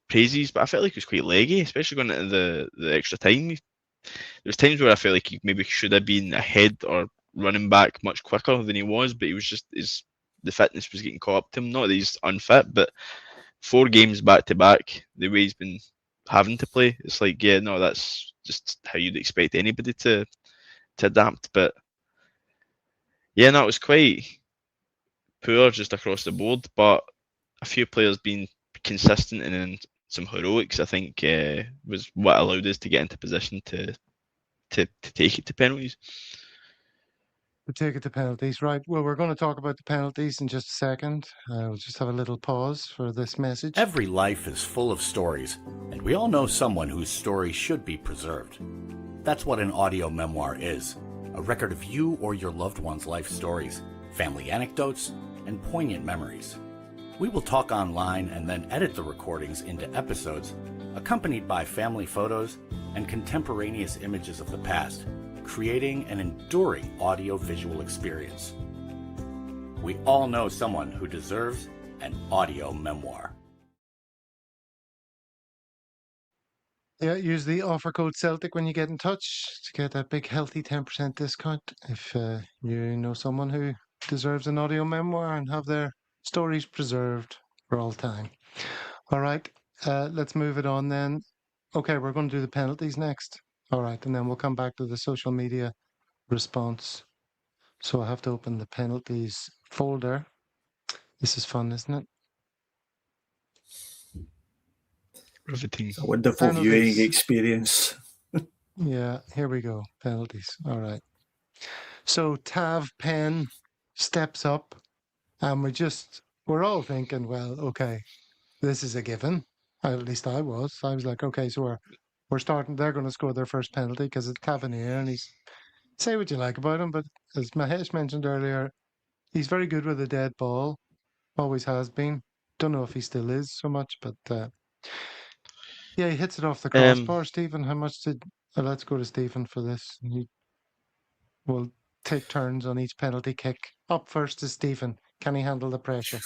praises, but I felt like he was quite leggy, especially going into the extra time. There was times where I felt like he maybe should have been ahead or running back much quicker than he was, but he was just the fitness was getting caught up to him. Not that he's unfit, but 4 games back to back, the way he's been having to play, it's like that's just how you'd expect anybody to adapt. But it was quite poor just across the board, but a few players being consistent and then some heroics, I think, was what allowed us to get into position to take it to penalties. To take it to penalties, right? Well, we're going to talk about the penalties in just a second. We'll just have a little pause for this message. Every life is full of stories, and we all know someone whose story should be preserved. That's what an audio memoir is, a record of you or your loved one's life stories, family anecdotes, and poignant memories. We will talk online and then edit the recordings into episodes, accompanied by family photos and contemporaneous images of the past, creating an enduring audio-visual experience. We all know someone who deserves an audio memoir. Yeah, use the offer code Celtic when you get in touch to get that big healthy 10% discount if you know someone who deserves an audio memoir and have their stories preserved for all time. All right, let's move it on then. Okay, we're going to do the penalties next. All right, and then we'll come back to the social media response. So I have to open the penalties folder. This is fun, isn't it? Riveting. It's a wonderful Penalties. viewing experience. Yeah, here we go. Penalties. All right. So Tav Penn steps up, and we're all thinking, well, okay, this is a given. At least I was. I was like, okay, so They're going to score their first penalty because it's Tavernier, and say what you like about him, but as Mahesh mentioned earlier, he's very good with a dead ball. Always has been. Don't know if he still is so much, but yeah, he hits it off the crossbar. Stephen, how much did? Let's go to Stephen for this. We'll take turns on each penalty kick. Up first is Stephen. Can he handle the pressure?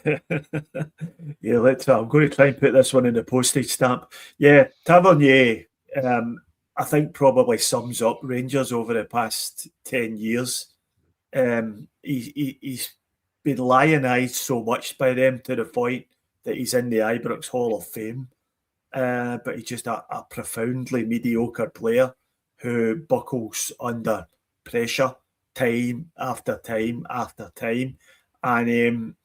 Yeah, I'm going to try and put this one in the postage stamp. Yeah, Tavernier, I think probably sums up Rangers over the past 10 years. He's been lionised so much by them to the point that he's in the Ibrox Hall of Fame. But he's just a profoundly mediocre player who buckles under pressure time after time after time. And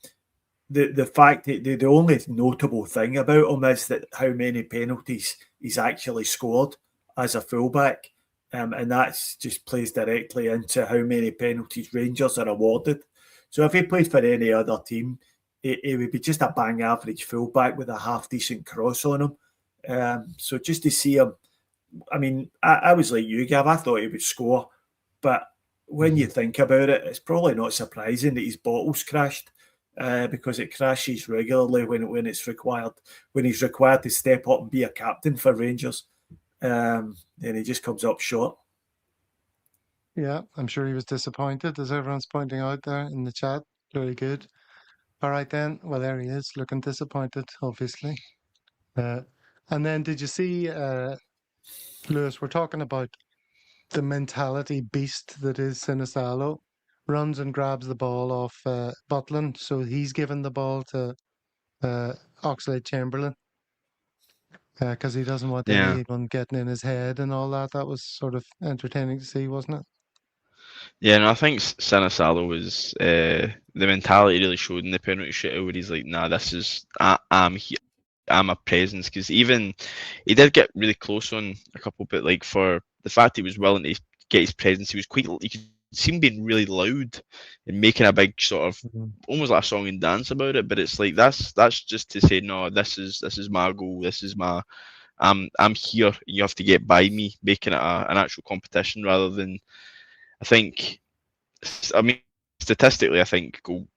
the fact that the only notable thing about him is that how many penalties he's actually scored as a fullback. And that just plays directly into how many penalties Rangers are awarded. So if he played for any other team, he would be just a bang average fullback with a half decent cross on him. So just to see him, I mean, I was like you, Gav. I thought he would score, but when you think about it, it's probably not surprising that his bottle's crashed because it crashes regularly when it's required. When he's required to step up and be a captain for Rangers, then he just comes up short. Yeah, I'm sure he was disappointed, as everyone's pointing out there in the chat. Very good. All right then. Well, there he is, looking disappointed, obviously. And then did you see, Lewis, we're talking about the mentality beast that is Sinisalo. Runs and grabs the ball off Butland, so he's given the ball to Oxlade-Chamberlain because he doesn't want anyone getting in his head and all that. That was sort of entertaining to see, wasn't it? Yeah, no, I think Sinisalo was the mentality really showed in the penalty shootout where he's like, nah, I'm here. I'm a presence, because even he did get really close on a couple, but like for the fact he was willing to get his presence, he was quite. You could see him being really loud and making a big sort of almost like a song and dance about it. But it's like that's just to say, no, this is my goal. This is my. I'm here. You have to get by me, making it an actual competition rather than. I think. I mean, statistically, I think goal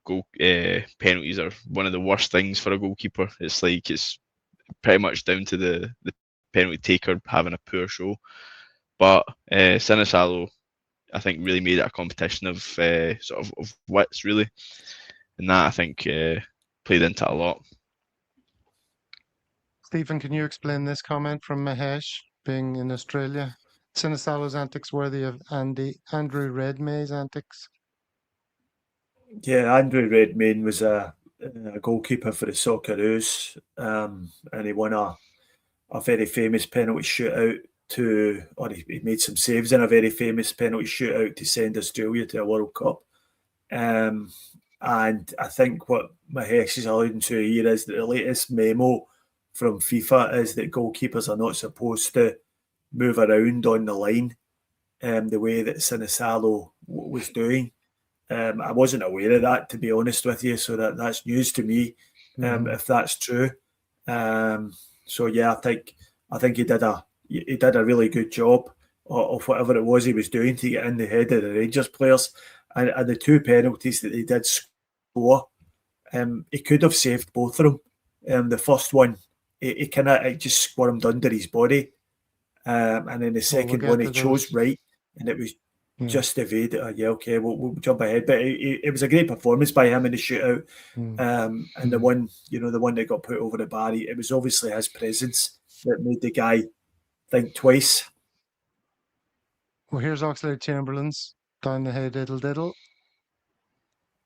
penalties are one of the worst things for a goalkeeper. It's like it's pretty much down to the penalty taker having a poor show. But Sinisalo, I think, really made it a competition of sort of wits, really, and that I think played into it a lot. Stephen, can you explain this comment from Mahesh, being in Australia? Sinisalo's antics worthy of Andrew Redmayne's antics? Yeah, Andrew Redmayne was a goalkeeper for the Socceroos, and he won a very famous penalty shootout he made some saves in a very famous penalty shootout to send Australia to a World Cup. And I think what Mahesh is alluding to here is that the latest memo from FIFA is that goalkeepers are not supposed to move around on the line the way that Sinisalo was doing. I wasn't aware of that, to be honest with you, so that's news to me, if that's true. So yeah, I think he did a really good job of whatever it was he was doing to get in the head of the Rangers players, and the two penalties that he did score, he could have saved both of them. The first one, he kind of just squirmed under his body, and then the second one he chose right, and it was just evaded. Yeah, okay, we'll jump ahead, but it was a great performance by him in the shootout. And the one, the one that got put over the bar, it was obviously his presence that made the guy think twice. Well, here's Oxlade-Chamberlain's down the head diddle.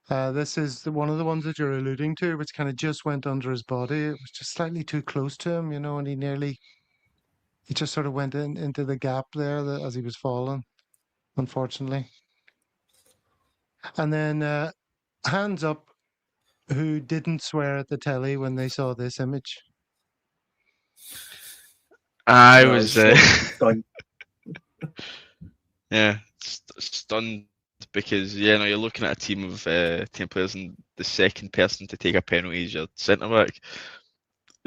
This is one of the ones that you're alluding to, which kind of just went under his body. It was just slightly too close to him, and he just sort of went into the gap there as he was falling, unfortunately. And then hands up, who didn't swear at the telly when they saw this image? I was stunned. Yeah, stunned because you're looking at a team of 10 players, and the second person to take a penalty is your centre back.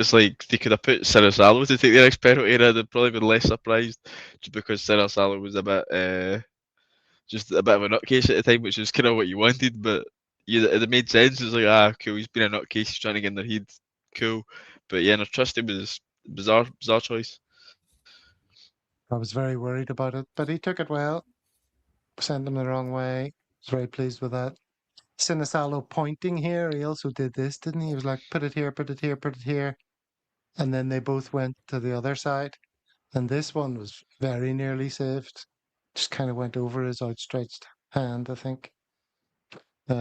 it's like they could have put Celtic to take the next penalty, and I'd have probably been less surprised, just because Celtic was a bit just a bit of a nutcase at the time, which is kind of what you wanted, but it made sense. It's like, cool, he's been a nutcase, he's trying to get in their head, cool. But yeah, no, Trusty was bizarre choice. I was very worried about it, but he took it well. Sent them the wrong way. Was very pleased with that. Sinisalo pointing here. He also did this, didn't he? He was like, put it here, put it here, put it here. And then they both went to the other side. And this one was very nearly saved. Just kind of went over his outstretched hand, I think.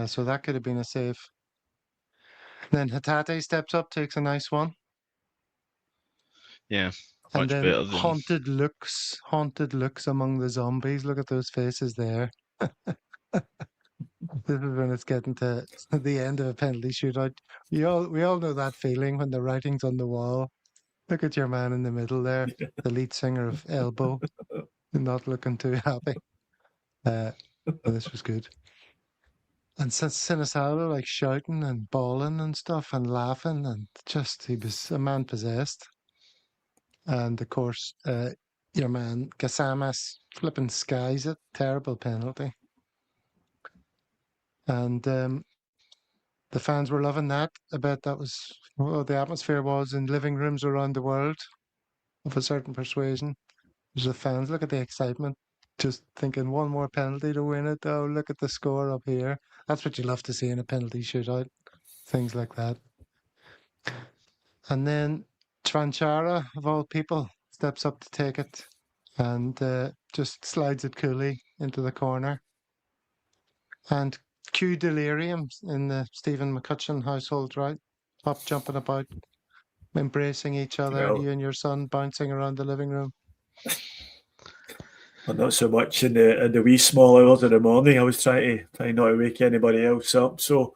So that could have been a save. Then Hatate steps up, takes a nice one. Yeah, and much then better than haunted looks among the zombies. Look at those faces there. This is when it's getting to the end of a penalty shootout. We all know that feeling when the writing's on the wall. Look at your man in the middle there, the lead singer of Elbow, not looking too happy. This was good. And since Sinisalo like shouting and bawling and stuff and laughing, and just he was a man possessed. And of course, your man Gasamas flipping skies it, terrible penalty. And the fans were loving that. I bet that was what the atmosphere was in living rooms around the world of a certain persuasion. There's the fans, look at the excitement, just thinking one more penalty to win it. Oh, look at the score up here. That's what you love to see in a penalty shootout, things like that. And then Tranchara, of all people, steps up to take it and just slides it coolly into the corner. And cue delirium in the Stephen McCutcheon household, right? Up, jumping about, embracing each other, Well, you and your son bouncing around the living room. well, not so much in the wee small hours of the morning. I was trying not to wake anybody else up. So,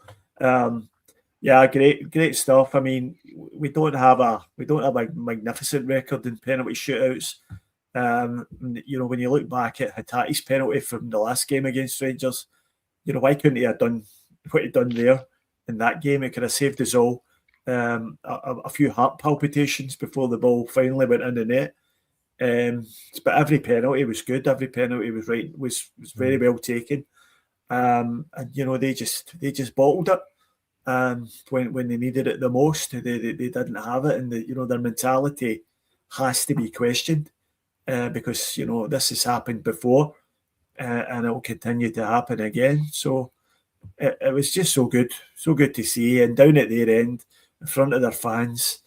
yeah, great stuff. I mean, we don't have a magnificent record in penalty shootouts. You know, when you look back at Hatate's penalty from the last game against Rangers, you know, why couldn't he have done what he'd done there in that game? It could have saved us all a few heart palpitations before the ball finally went in the net. But every penalty was good. Every penalty was right. Was very well taken. And you know, they just bottled it. When they needed it the most, they didn't have it, and their mentality has to be questioned because you know this has happened before, and it will continue to happen again. So it was just so good to see, and down at their end, in front of their fans,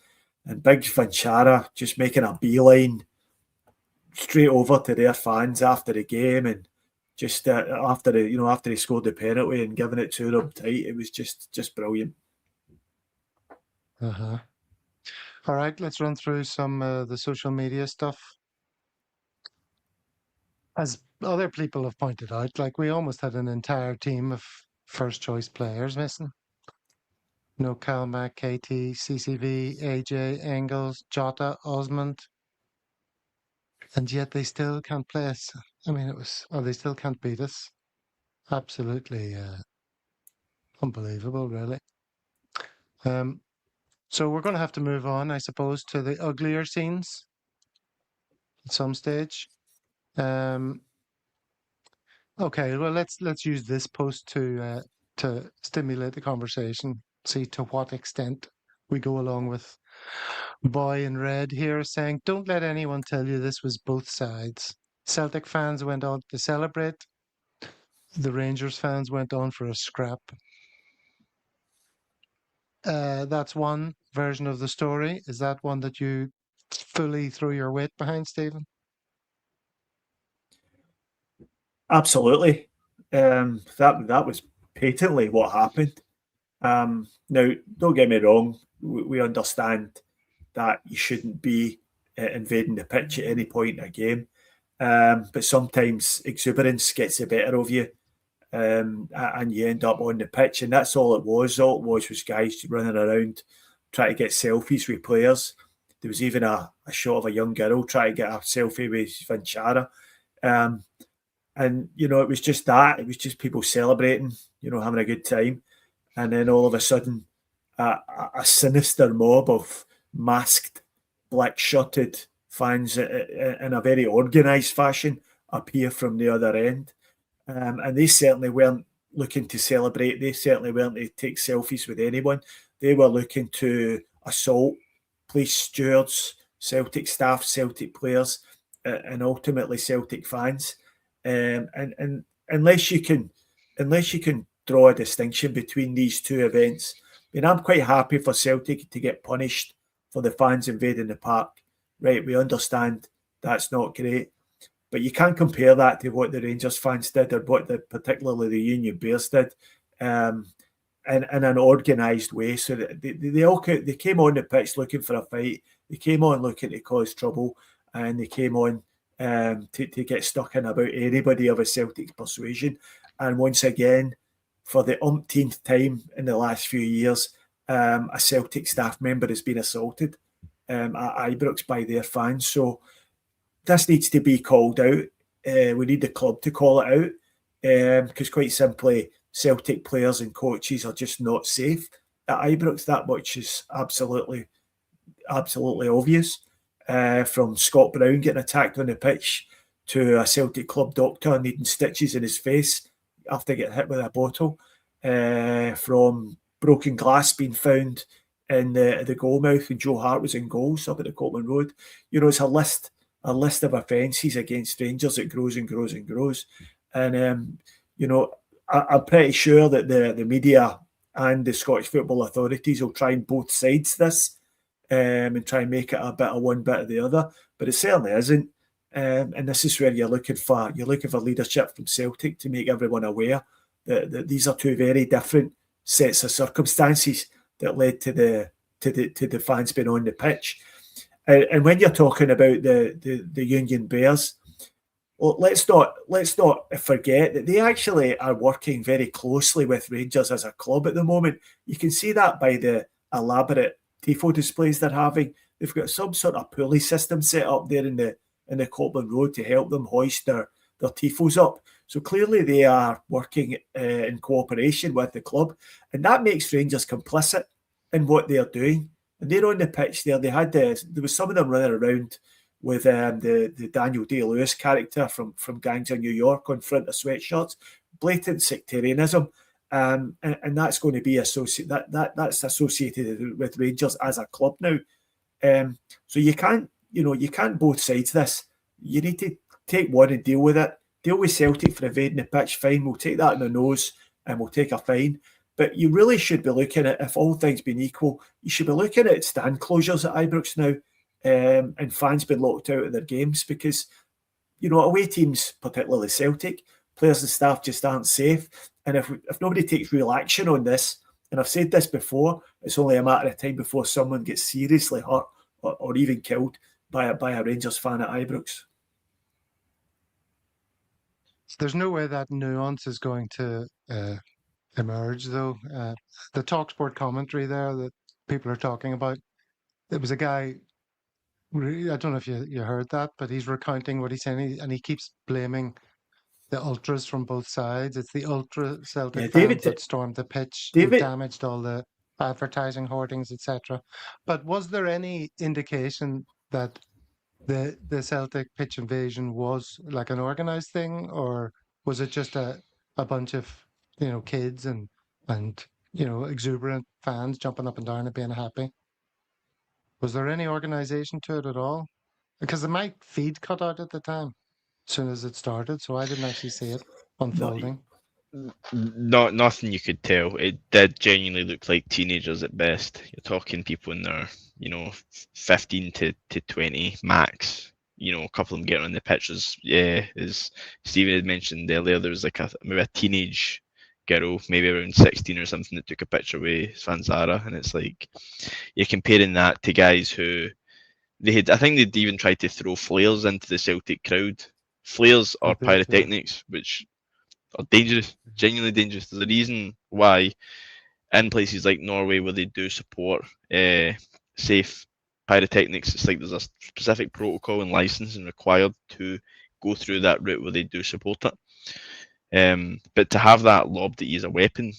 and Big Vanchara just making a beeline straight over to their fans after the game, and just after he scored the penalty and giving it to them tight. It was just brilliant. All right, let's run through some the social media stuff. As other people have pointed out, like we almost had an entire team of first choice players missing. No Calmac, KT, CCV, AJ, Engels, Jota, Osmond. And yet they still can't play us. I mean, they still can't beat us. Absolutely unbelievable, really. So we're going to have to move on, I suppose, to the uglier scenes at some stage. Okay, well, let's use this post to stimulate the conversation. See to what extent we go along with Boy in Red here saying, "Don't let anyone tell you this was both sides. Celtic fans went on to celebrate. The Rangers fans went on for a scrap." That's one version of the story. Is that one that you fully threw your weight behind, Stephen? Absolutely. That was patently what happened. Now, don't get me wrong. We understand that you shouldn't be invading the pitch at any point in a game. But sometimes exuberance gets the better of you, and you end up on the pitch. And that's all it was. All it was guys running around trying to get selfies with players. There was even a shot of a young girl trying to get a selfie with Vanchara. And, you know, it was just that. It was just people celebrating, you know, having a good time. And then all of a sudden, a sinister mob of masked, black-shirted fans in a very organised fashion appear from the other end. And they certainly weren't looking to celebrate. They certainly weren't to take selfies with anyone. They were looking to assault police stewards, Celtic staff, Celtic players, and ultimately Celtic fans. And unless you can draw a distinction between these two events, I mean, I'm quite happy for Celtic to get punished for the fans invading the park. Right, we understand that's not great, but you can't compare that to what the Rangers fans did or what particularly the Union Bears did, in an organised way. So they came on the pitch looking for a fight. They came on looking to cause trouble, and they came on to get stuck in about anybody of a Celtic persuasion. And once again, for the umpteenth time in the last few years, a Celtic staff member has been assaulted at Ibrox by their fans. So this needs to be called out. We need the club to call it out, because quite simply, Celtic players and coaches are just not safe at Ibrox. That much is absolutely obvious. From Scott Brown getting attacked on the pitch to a Celtic club doctor needing stitches in his face after getting hit with a bottle, from broken glass being found in the goal mouth when Joe Hart was in goals up at the Copland Road. You know, it's a list of offences against Rangers that grows and grows and grows. And, you know, I'm pretty sure that the media and the Scottish football authorities will try and both sides this, and try and make it a bit of one, bit of the other. But it certainly isn't. And this is where you're looking for leadership from Celtic to make everyone aware that these are two very different sets of circumstances that led to the fans being on the pitch. And when you're talking about the Union Bears, well, let's not forget that they actually are working very closely with Rangers as a club at the moment. You can see that by the elaborate tifo displays they're having. They've got some sort of pulley system set up there in the Copland Road to help them hoist their tifos up. So clearly they are working in cooperation with the club, and that makes Rangers complicit in what they're doing. And they're on the pitch there. There was some of them running around with the Daniel Day-Lewis character from Gangs of New York on front of sweatshirts, blatant sectarianism, and that's going to be that's associated with Rangers as a club now. So you can't both sides this. You need to take one and deal with it. Deal with Celtic for invading the pitch, fine, we'll take that in the nose and we'll take a fine. But you really should be looking at, if all things being equal, you should be looking at stand closures at Ibrox now, and fans being locked out of their games because, you know, away teams, particularly Celtic, players and staff just aren't safe. And if nobody takes real action on this, and I've said this before, it's only a matter of time before someone gets seriously hurt or even killed by a Rangers fan at Ibrox. There's no way that nuance is going to emerge, though. The TalkSport commentary there that people are talking about, there was a guy, I don't know if you heard that, but he's recounting what he's saying, and he keeps blaming the ultras from both sides. It's the ultra Celtic fans that stormed the pitch, who damaged all the advertising hoardings, etc. But was there any indication that the Celtic pitch invasion was like an organised thing, or was it just a bunch of, you know, kids and you know, exuberant fans jumping up and down and being happy? Was there any organisation to it at all? Because my feed cut out at the time as soon as it started, so I didn't actually see it unfolding. Nothing you could tell. It did genuinely look like teenagers at best. You're talking people in their, you know, 15 to 20 max. You know, a couple of them getting on the pitches. Yeah, as Stephen had mentioned earlier, there was like maybe a teenage girl, maybe around 16 or something, that took a picture with Svanzara, and it's like you're comparing that to guys who I think they'd even tried to throw flares into the Celtic crowd. Flares or pyrotechnics, which are dangerous, genuinely dangerous. There's a reason why in places like Norway where they do support safe pyrotechnics, it's like there's a specific protocol and licensing required to go through that route where they do support it. But to have that lobbed at you as a weapon,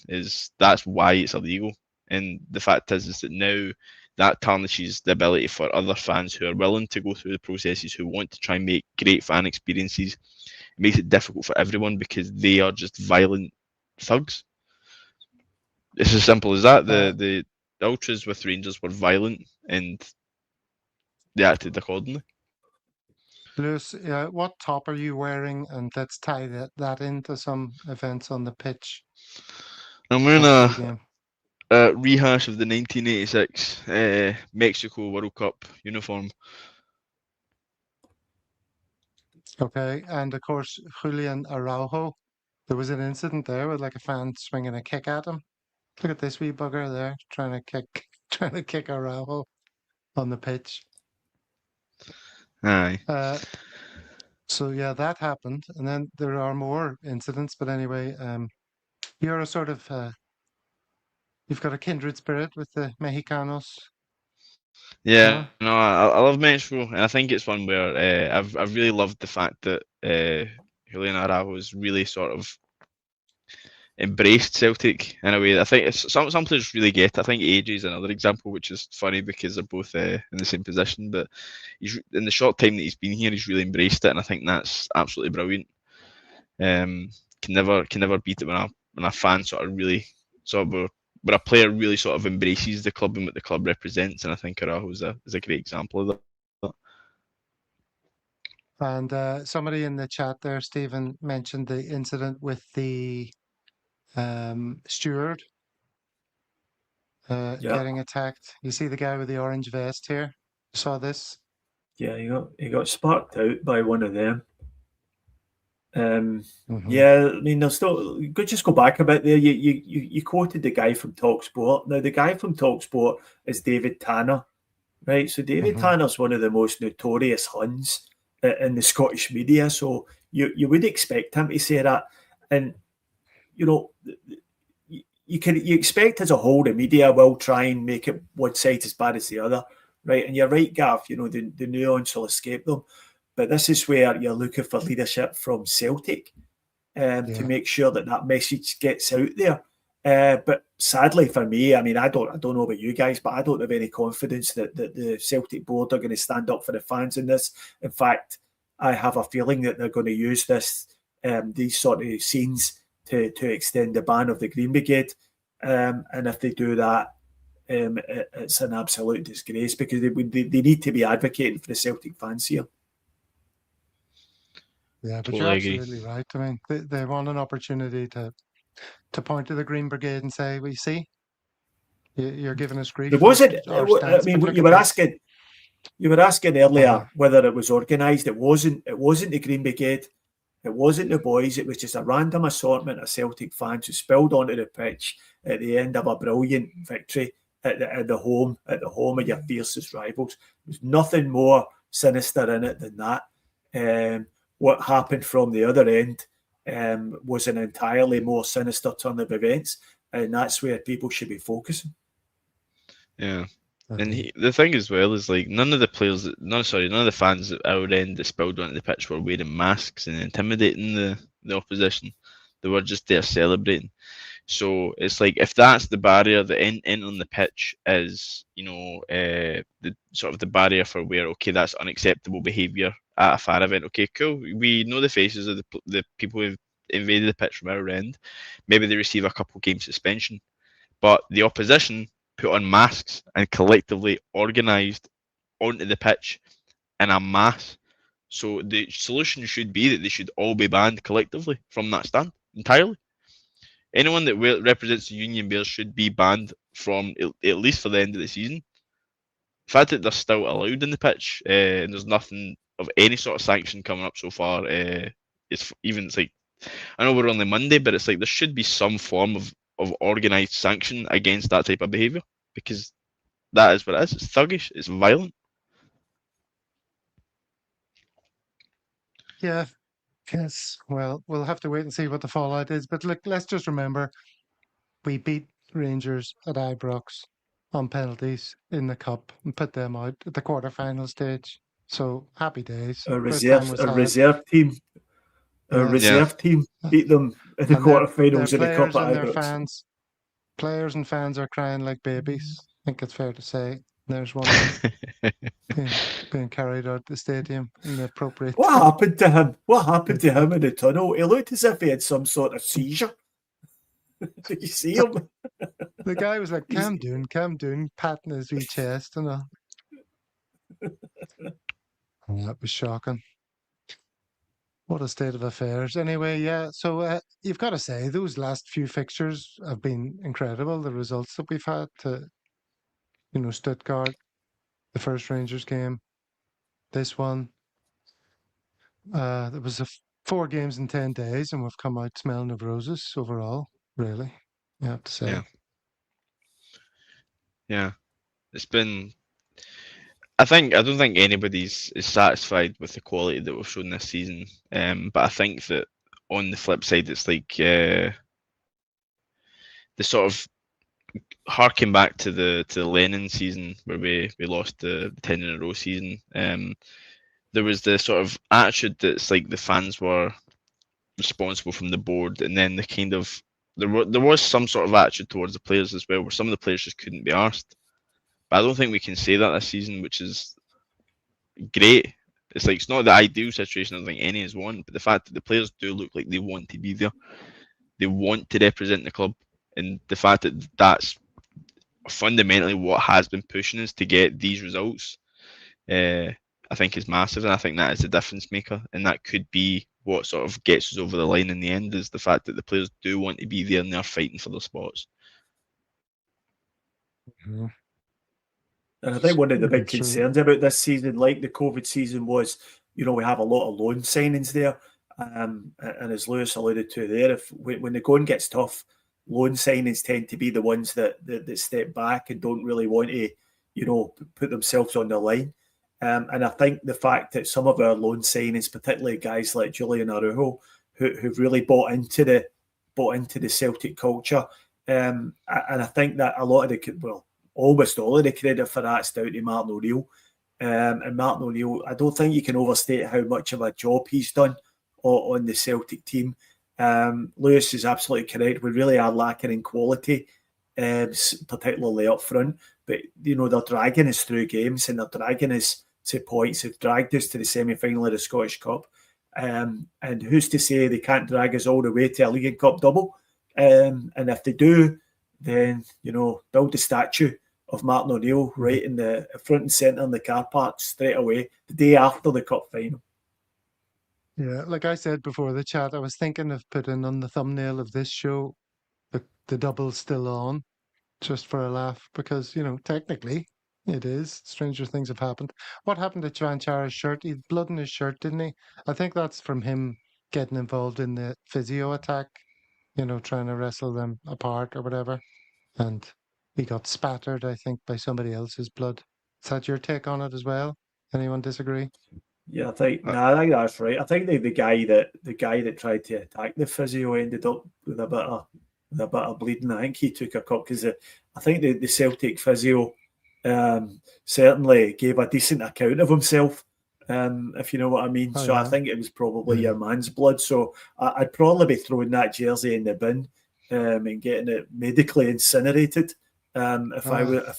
that's why it's illegal. And the fact is that now that tarnishes the ability for other fans who are willing to go through the processes, who want to try and make great fan experiences. It makes it difficult for everyone because they are just violent thugs. It's as simple as that. The ultras with Rangers were violent and they acted accordingly. Lewis, what top are you wearing? And let's tie that into some events on the pitch. I'm wearing after the game. a rehash of the 1986 Mexico World Cup uniform. Okay, and of course, Julian Araujo. There was an incident there with like a fan swinging a kick at him. Look at this wee bugger there trying to kick Araujo on the pitch. Aye. So yeah, that happened, and then there are more incidents. But anyway, you're a sort of you've got a kindred spirit with the Mexicanos. Yeah, no, I love Mexico, and I think it's one where I've really loved the fact that Julian Araujo has really sort of embraced Celtic in a way. I think it's, some players really get. I think AJ is another example, which is funny because they're both in the same position. But he's in the short time that he's been here, he's really embraced it, and I think that's absolutely brilliant. Can never beat it when a fan sort of really where a player really sort of embraces the club and what the club represents, and I think Araujo is a great example of that. And somebody in the chat there, Stephen, mentioned the incident with the steward getting attacked. You see the guy with the orange vest here? You saw this? Yeah, he got sparked out by one of them. Yeah, I mean, there's still. Just go back a bit there. You quoted the guy from TalkSport. Now, the guy from TalkSport is David Tanner, right? So David Tanner's one of the most notorious Huns in the Scottish media. So you would expect him to say that, and you know, you expect as a whole the media will try and make it one side as bad as the other, right? And you're right, Gav. You know, the nuance will escape them. But this is where you're looking for leadership from Celtic to make sure that message gets out there. But sadly for me, I mean, I don't know about you guys, but I don't have any confidence that the Celtic board are going to stand up for the fans in this. In fact, I have a feeling that they're going to use these sort of scenes to extend the ban of the Green Brigade. And if they do that, it's an absolute disgrace because they need to be advocating for the Celtic fans here. Yeah, but you're absolutely right. I mean, they want an opportunity to point to the Green Brigade and say, "We see, you're giving us grief." There wasn't. I mean, you were asking earlier whether it was organised. It wasn't. It wasn't the Green Brigade. It wasn't the boys. It was just a random assortment of Celtic fans who spilled onto the pitch at the end of a brilliant victory at the home of your fiercest rivals. There's nothing more sinister in it than that. What happened from the other end was an entirely more sinister turn of events, and that's where people should be focusing. Yeah, and the thing as well is like none of the fans at our end that spilled onto the pitch were wearing masks and intimidating the opposition. They were just there celebrating. So it's like if that's the barrier, the entering the pitch is, the sort of the barrier for where that's unacceptable behaviour at a fan event. Okay, cool. We know the faces of the people who've invaded the pitch from our end. Maybe they receive a couple game suspension, but the opposition put on masks and collectively organised onto the pitch in a mass. So the solution should be that they should all be banned collectively from that stand entirely. Anyone that represents the Union Bears should be banned from at least for the end of the season. The fact that they're still allowed in the pitch and there's nothing of any sort of sanction coming up so far, it's like, I know we're only Monday, but it's like there should be some form of organised sanction against that type of behaviour because that is what it is. It's thuggish. It's violent. Yeah. Yes, well, we'll have to wait and see what the fallout is. But look, let's just remember, we beat Rangers at Ibrox on penalties in the cup and put them out at the quarter-final stage. So happy days. A reserve team beat them in the quarter-finals in the cup at Ibrox. Players and fans are crying like babies. I think it's fair to say. There's one of them being carried out the stadium in the appropriate. What happened to him? What happened to him in the tunnel? He looked as if he had some sort of seizure. Did you see him? The guy was like, Cam doing, patting his wee chest and all. Oh, that was shocking. What a state of affairs. Anyway, yeah, so you've got to say, those last few fixtures have been incredible. The results that we've had to, Stuttgart, the first Rangers game, this one. There was 4 games in 10 days, and we've come out smelling of roses overall, really, you have to say. Yeah. It's been... I don't think anybody's is satisfied with the quality that we've shown this season. But I think that on the flip side, it's like the sort of harking back to the Lennon season where we lost the 10 in a row season. There was the sort of attitude that's like the fans were responsible from the board, and then the kind of there was some sort of attitude towards the players as well, where some of the players just couldn't be arsed. But I don't think we can say that this season, which is great. It's like it's not the ideal situation. I don't think any is one, but the fact that the players do look like they want to be there, they want to represent the club, and the fact that that's fundamentally what has been pushing us to get these results, I think is massive, and I think that is the difference maker, and that could be what sort of gets us over the line in the end, is the fact that the players do want to be there and they're fighting for their spots. Mm-hmm. And I think one of the big concerns about this season, like the COVID season, was, we have a lot of loan signings there. And as Lewis alluded to there, when the going gets tough, loan signings tend to be the ones that step back and don't really want to, put themselves on the line. And I think the fact that some of our loan signings, particularly guys like Julian Araujo, who've really bought into the Celtic culture, and I think that a lot of almost all of the credit for that's down to Martin O'Neill. And Martin O'Neill, I don't think you can overstate how much of a job he's done on the Celtic team. Lewis is absolutely correct. We really are lacking in quality, particularly up front. But, they're dragging us through games and they're dragging us to points. They've dragged us to the semi-final of the Scottish Cup. And who's to say they can't drag us all the way to a League and Cup double? And if they do, then, build the statue of Martin O'Neill right in the front and centre in the car park straight away, the day after the cup final. Yeah, like I said before the chat, I was thinking of putting on the thumbnail of this show, the double's still on, just for a laugh, because, technically it is. Stranger things have happened. What happened to Tranchara's shirt? He had blood in his shirt, didn't he? I think that's from him getting involved in the physio attack, trying to wrestle them apart or whatever. And he got spattered, I think, by somebody else's blood. Is that your take on it as well? Anyone disagree? Yeah, I think that's right. I think the guy that tried to attack the physio ended up with a bit of bleeding. I think he took a cut because I think the Celtic physio certainly gave a decent account of himself, if you know what I mean. Oh, so yeah. I think it was probably your man's blood. So I'd probably be throwing that jersey in the bin and getting it medically incinerated if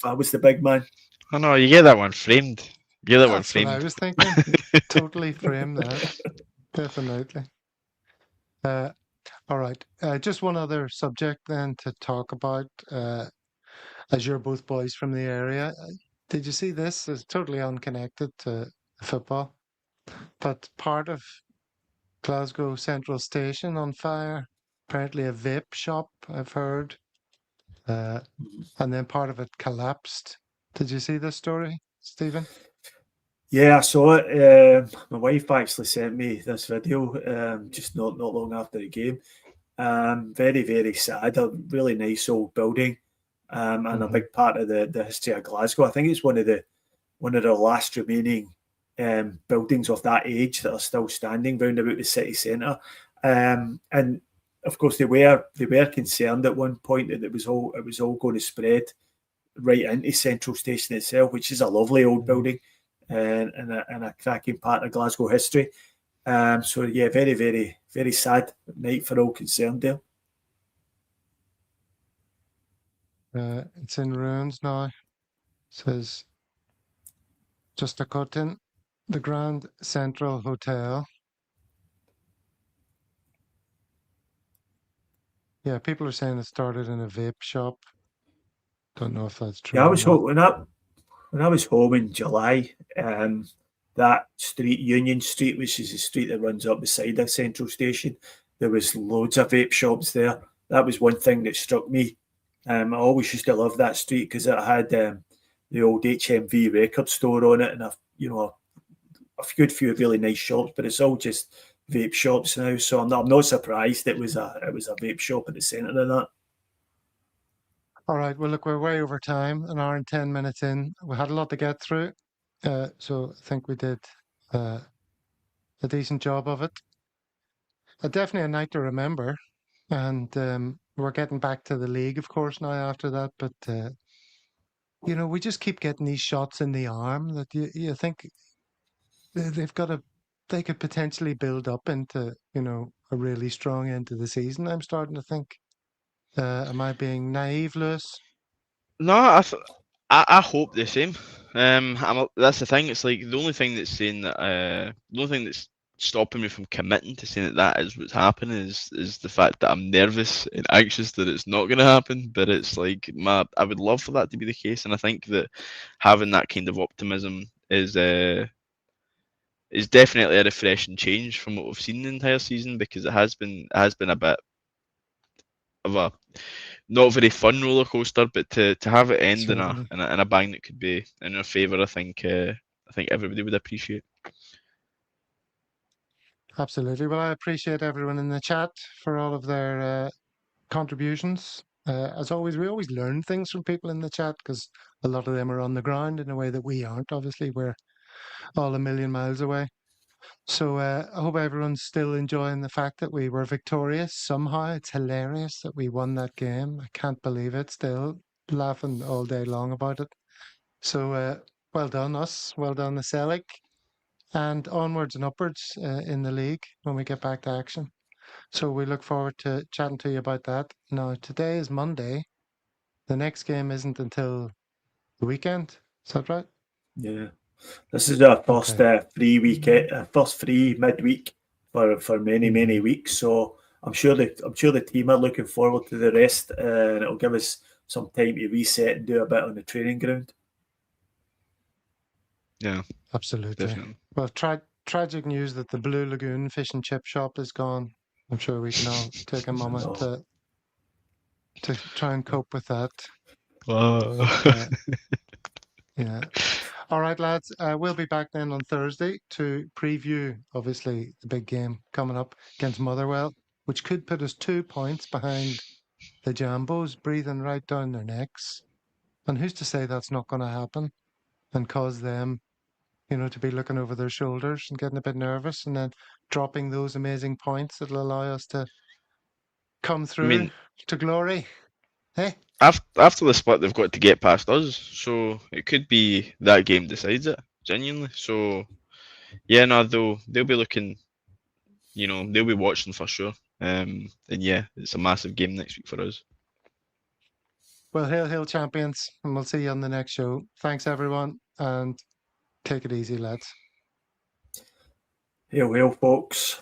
I was the big man. Oh no, you get that one framed. That's what I was thinking. Totally frame that. Definitely. All right. Just one other subject then to talk about. As you're both boys from the area, did you see this? It's totally unconnected to football, but part of Glasgow Central Station on fire. Apparently a vape shop, I've heard. And then part of it collapsed. Did you see this story, Stephen? Yeah, I saw it. My wife actually sent me this video just not long after the game. Very, very sad. A really nice old building, and a big part of the history of Glasgow. I think it's one of the last remaining buildings of that age that are still standing round about the city centre. And of course, they were concerned at one point that it was all going to spread right into Central Station itself, which is a lovely old building. And a cracking part of Glasgow history. So yeah, very, very, very sad night for all concerned there. It's in ruins now. Says just a cut in the Grand Central Hotel. Yeah, people are saying it started in a vape shop. Don't know if that's true. Yeah, I or was not. hoping that when I was home in July, that street, Union Street, which is the street that runs up beside the central station, there was loads of vape shops there. That was one thing that struck me. I always used to love that street because it had the old HMV record store on it, and a good few really nice shops. But it's all just vape shops now, so I'm not surprised it was a vape shop at the centre of that. All right. Well, look, we're way over time, an hour and 10 minutes in. We had a lot to get through. So I think we did a decent job of it. Definitely a night to remember. And we're getting back to the league, of course, now after that. But, we just keep getting these shots in the arm that you think they've got they could potentially build up into, a really strong end to the season. I'm starting to think. Am I being naive, Lewis? No, I hope the same. That's the thing. It's like the only thing that's saying that the only thing that's stopping me from committing to saying that is what's happening is the fact that I'm nervous and anxious that it's not going to happen. But it's like I would love for that to be the case, and I think that having that kind of optimism is definitely a refreshing change from what we've seen the entire season, because it has been a bit of a not very fun roller coaster, but to have it end in a bang that could be in our favour, I think everybody would appreciate. Absolutely. Well, I appreciate everyone in the chat for all of their contributions. As always, we always learn things from people in the chat because a lot of them are on the ground in a way that we aren't. Obviously, we're all a million miles away. So I hope everyone's still enjoying the fact that we were victorious somehow. It's hilarious that we won that game. I can't believe it. Still laughing all day long about it. So well done us. Well done the Celtic. And onwards and upwards in the league when we get back to action. So we look forward to chatting to you about that. Now, today is Monday. The next game isn't until the weekend. Is that right? Yeah, this is our first free weekend, first free midweek for many weeks. So I'm sure the team are looking forward to the rest, and it'll give us some time to reset and do a bit on the training ground. Yeah, absolutely. Definitely. Well, tragic news that the Blue Lagoon fish and chip shop is gone. I'm sure we can all take a moment to try and cope with that. Yeah. All right, lads. We'll be back then on Thursday to preview, obviously, the big game coming up against Motherwell, which could put us 2 points behind the Jambos, breathing right down their necks. And who's to say that's not going to happen and cause them, to be looking over their shoulders and getting a bit nervous and then dropping those amazing points that'll allow us to come through to glory. Hey? After the split, they've got to get past us, so it could be that game decides it, genuinely. So, yeah, no, they'll be looking, they'll be watching for sure. And yeah, it's a massive game next week for us. Well, hail champions, and we'll see you on the next show. Thanks, everyone, and take it easy, lads. Hail, folks.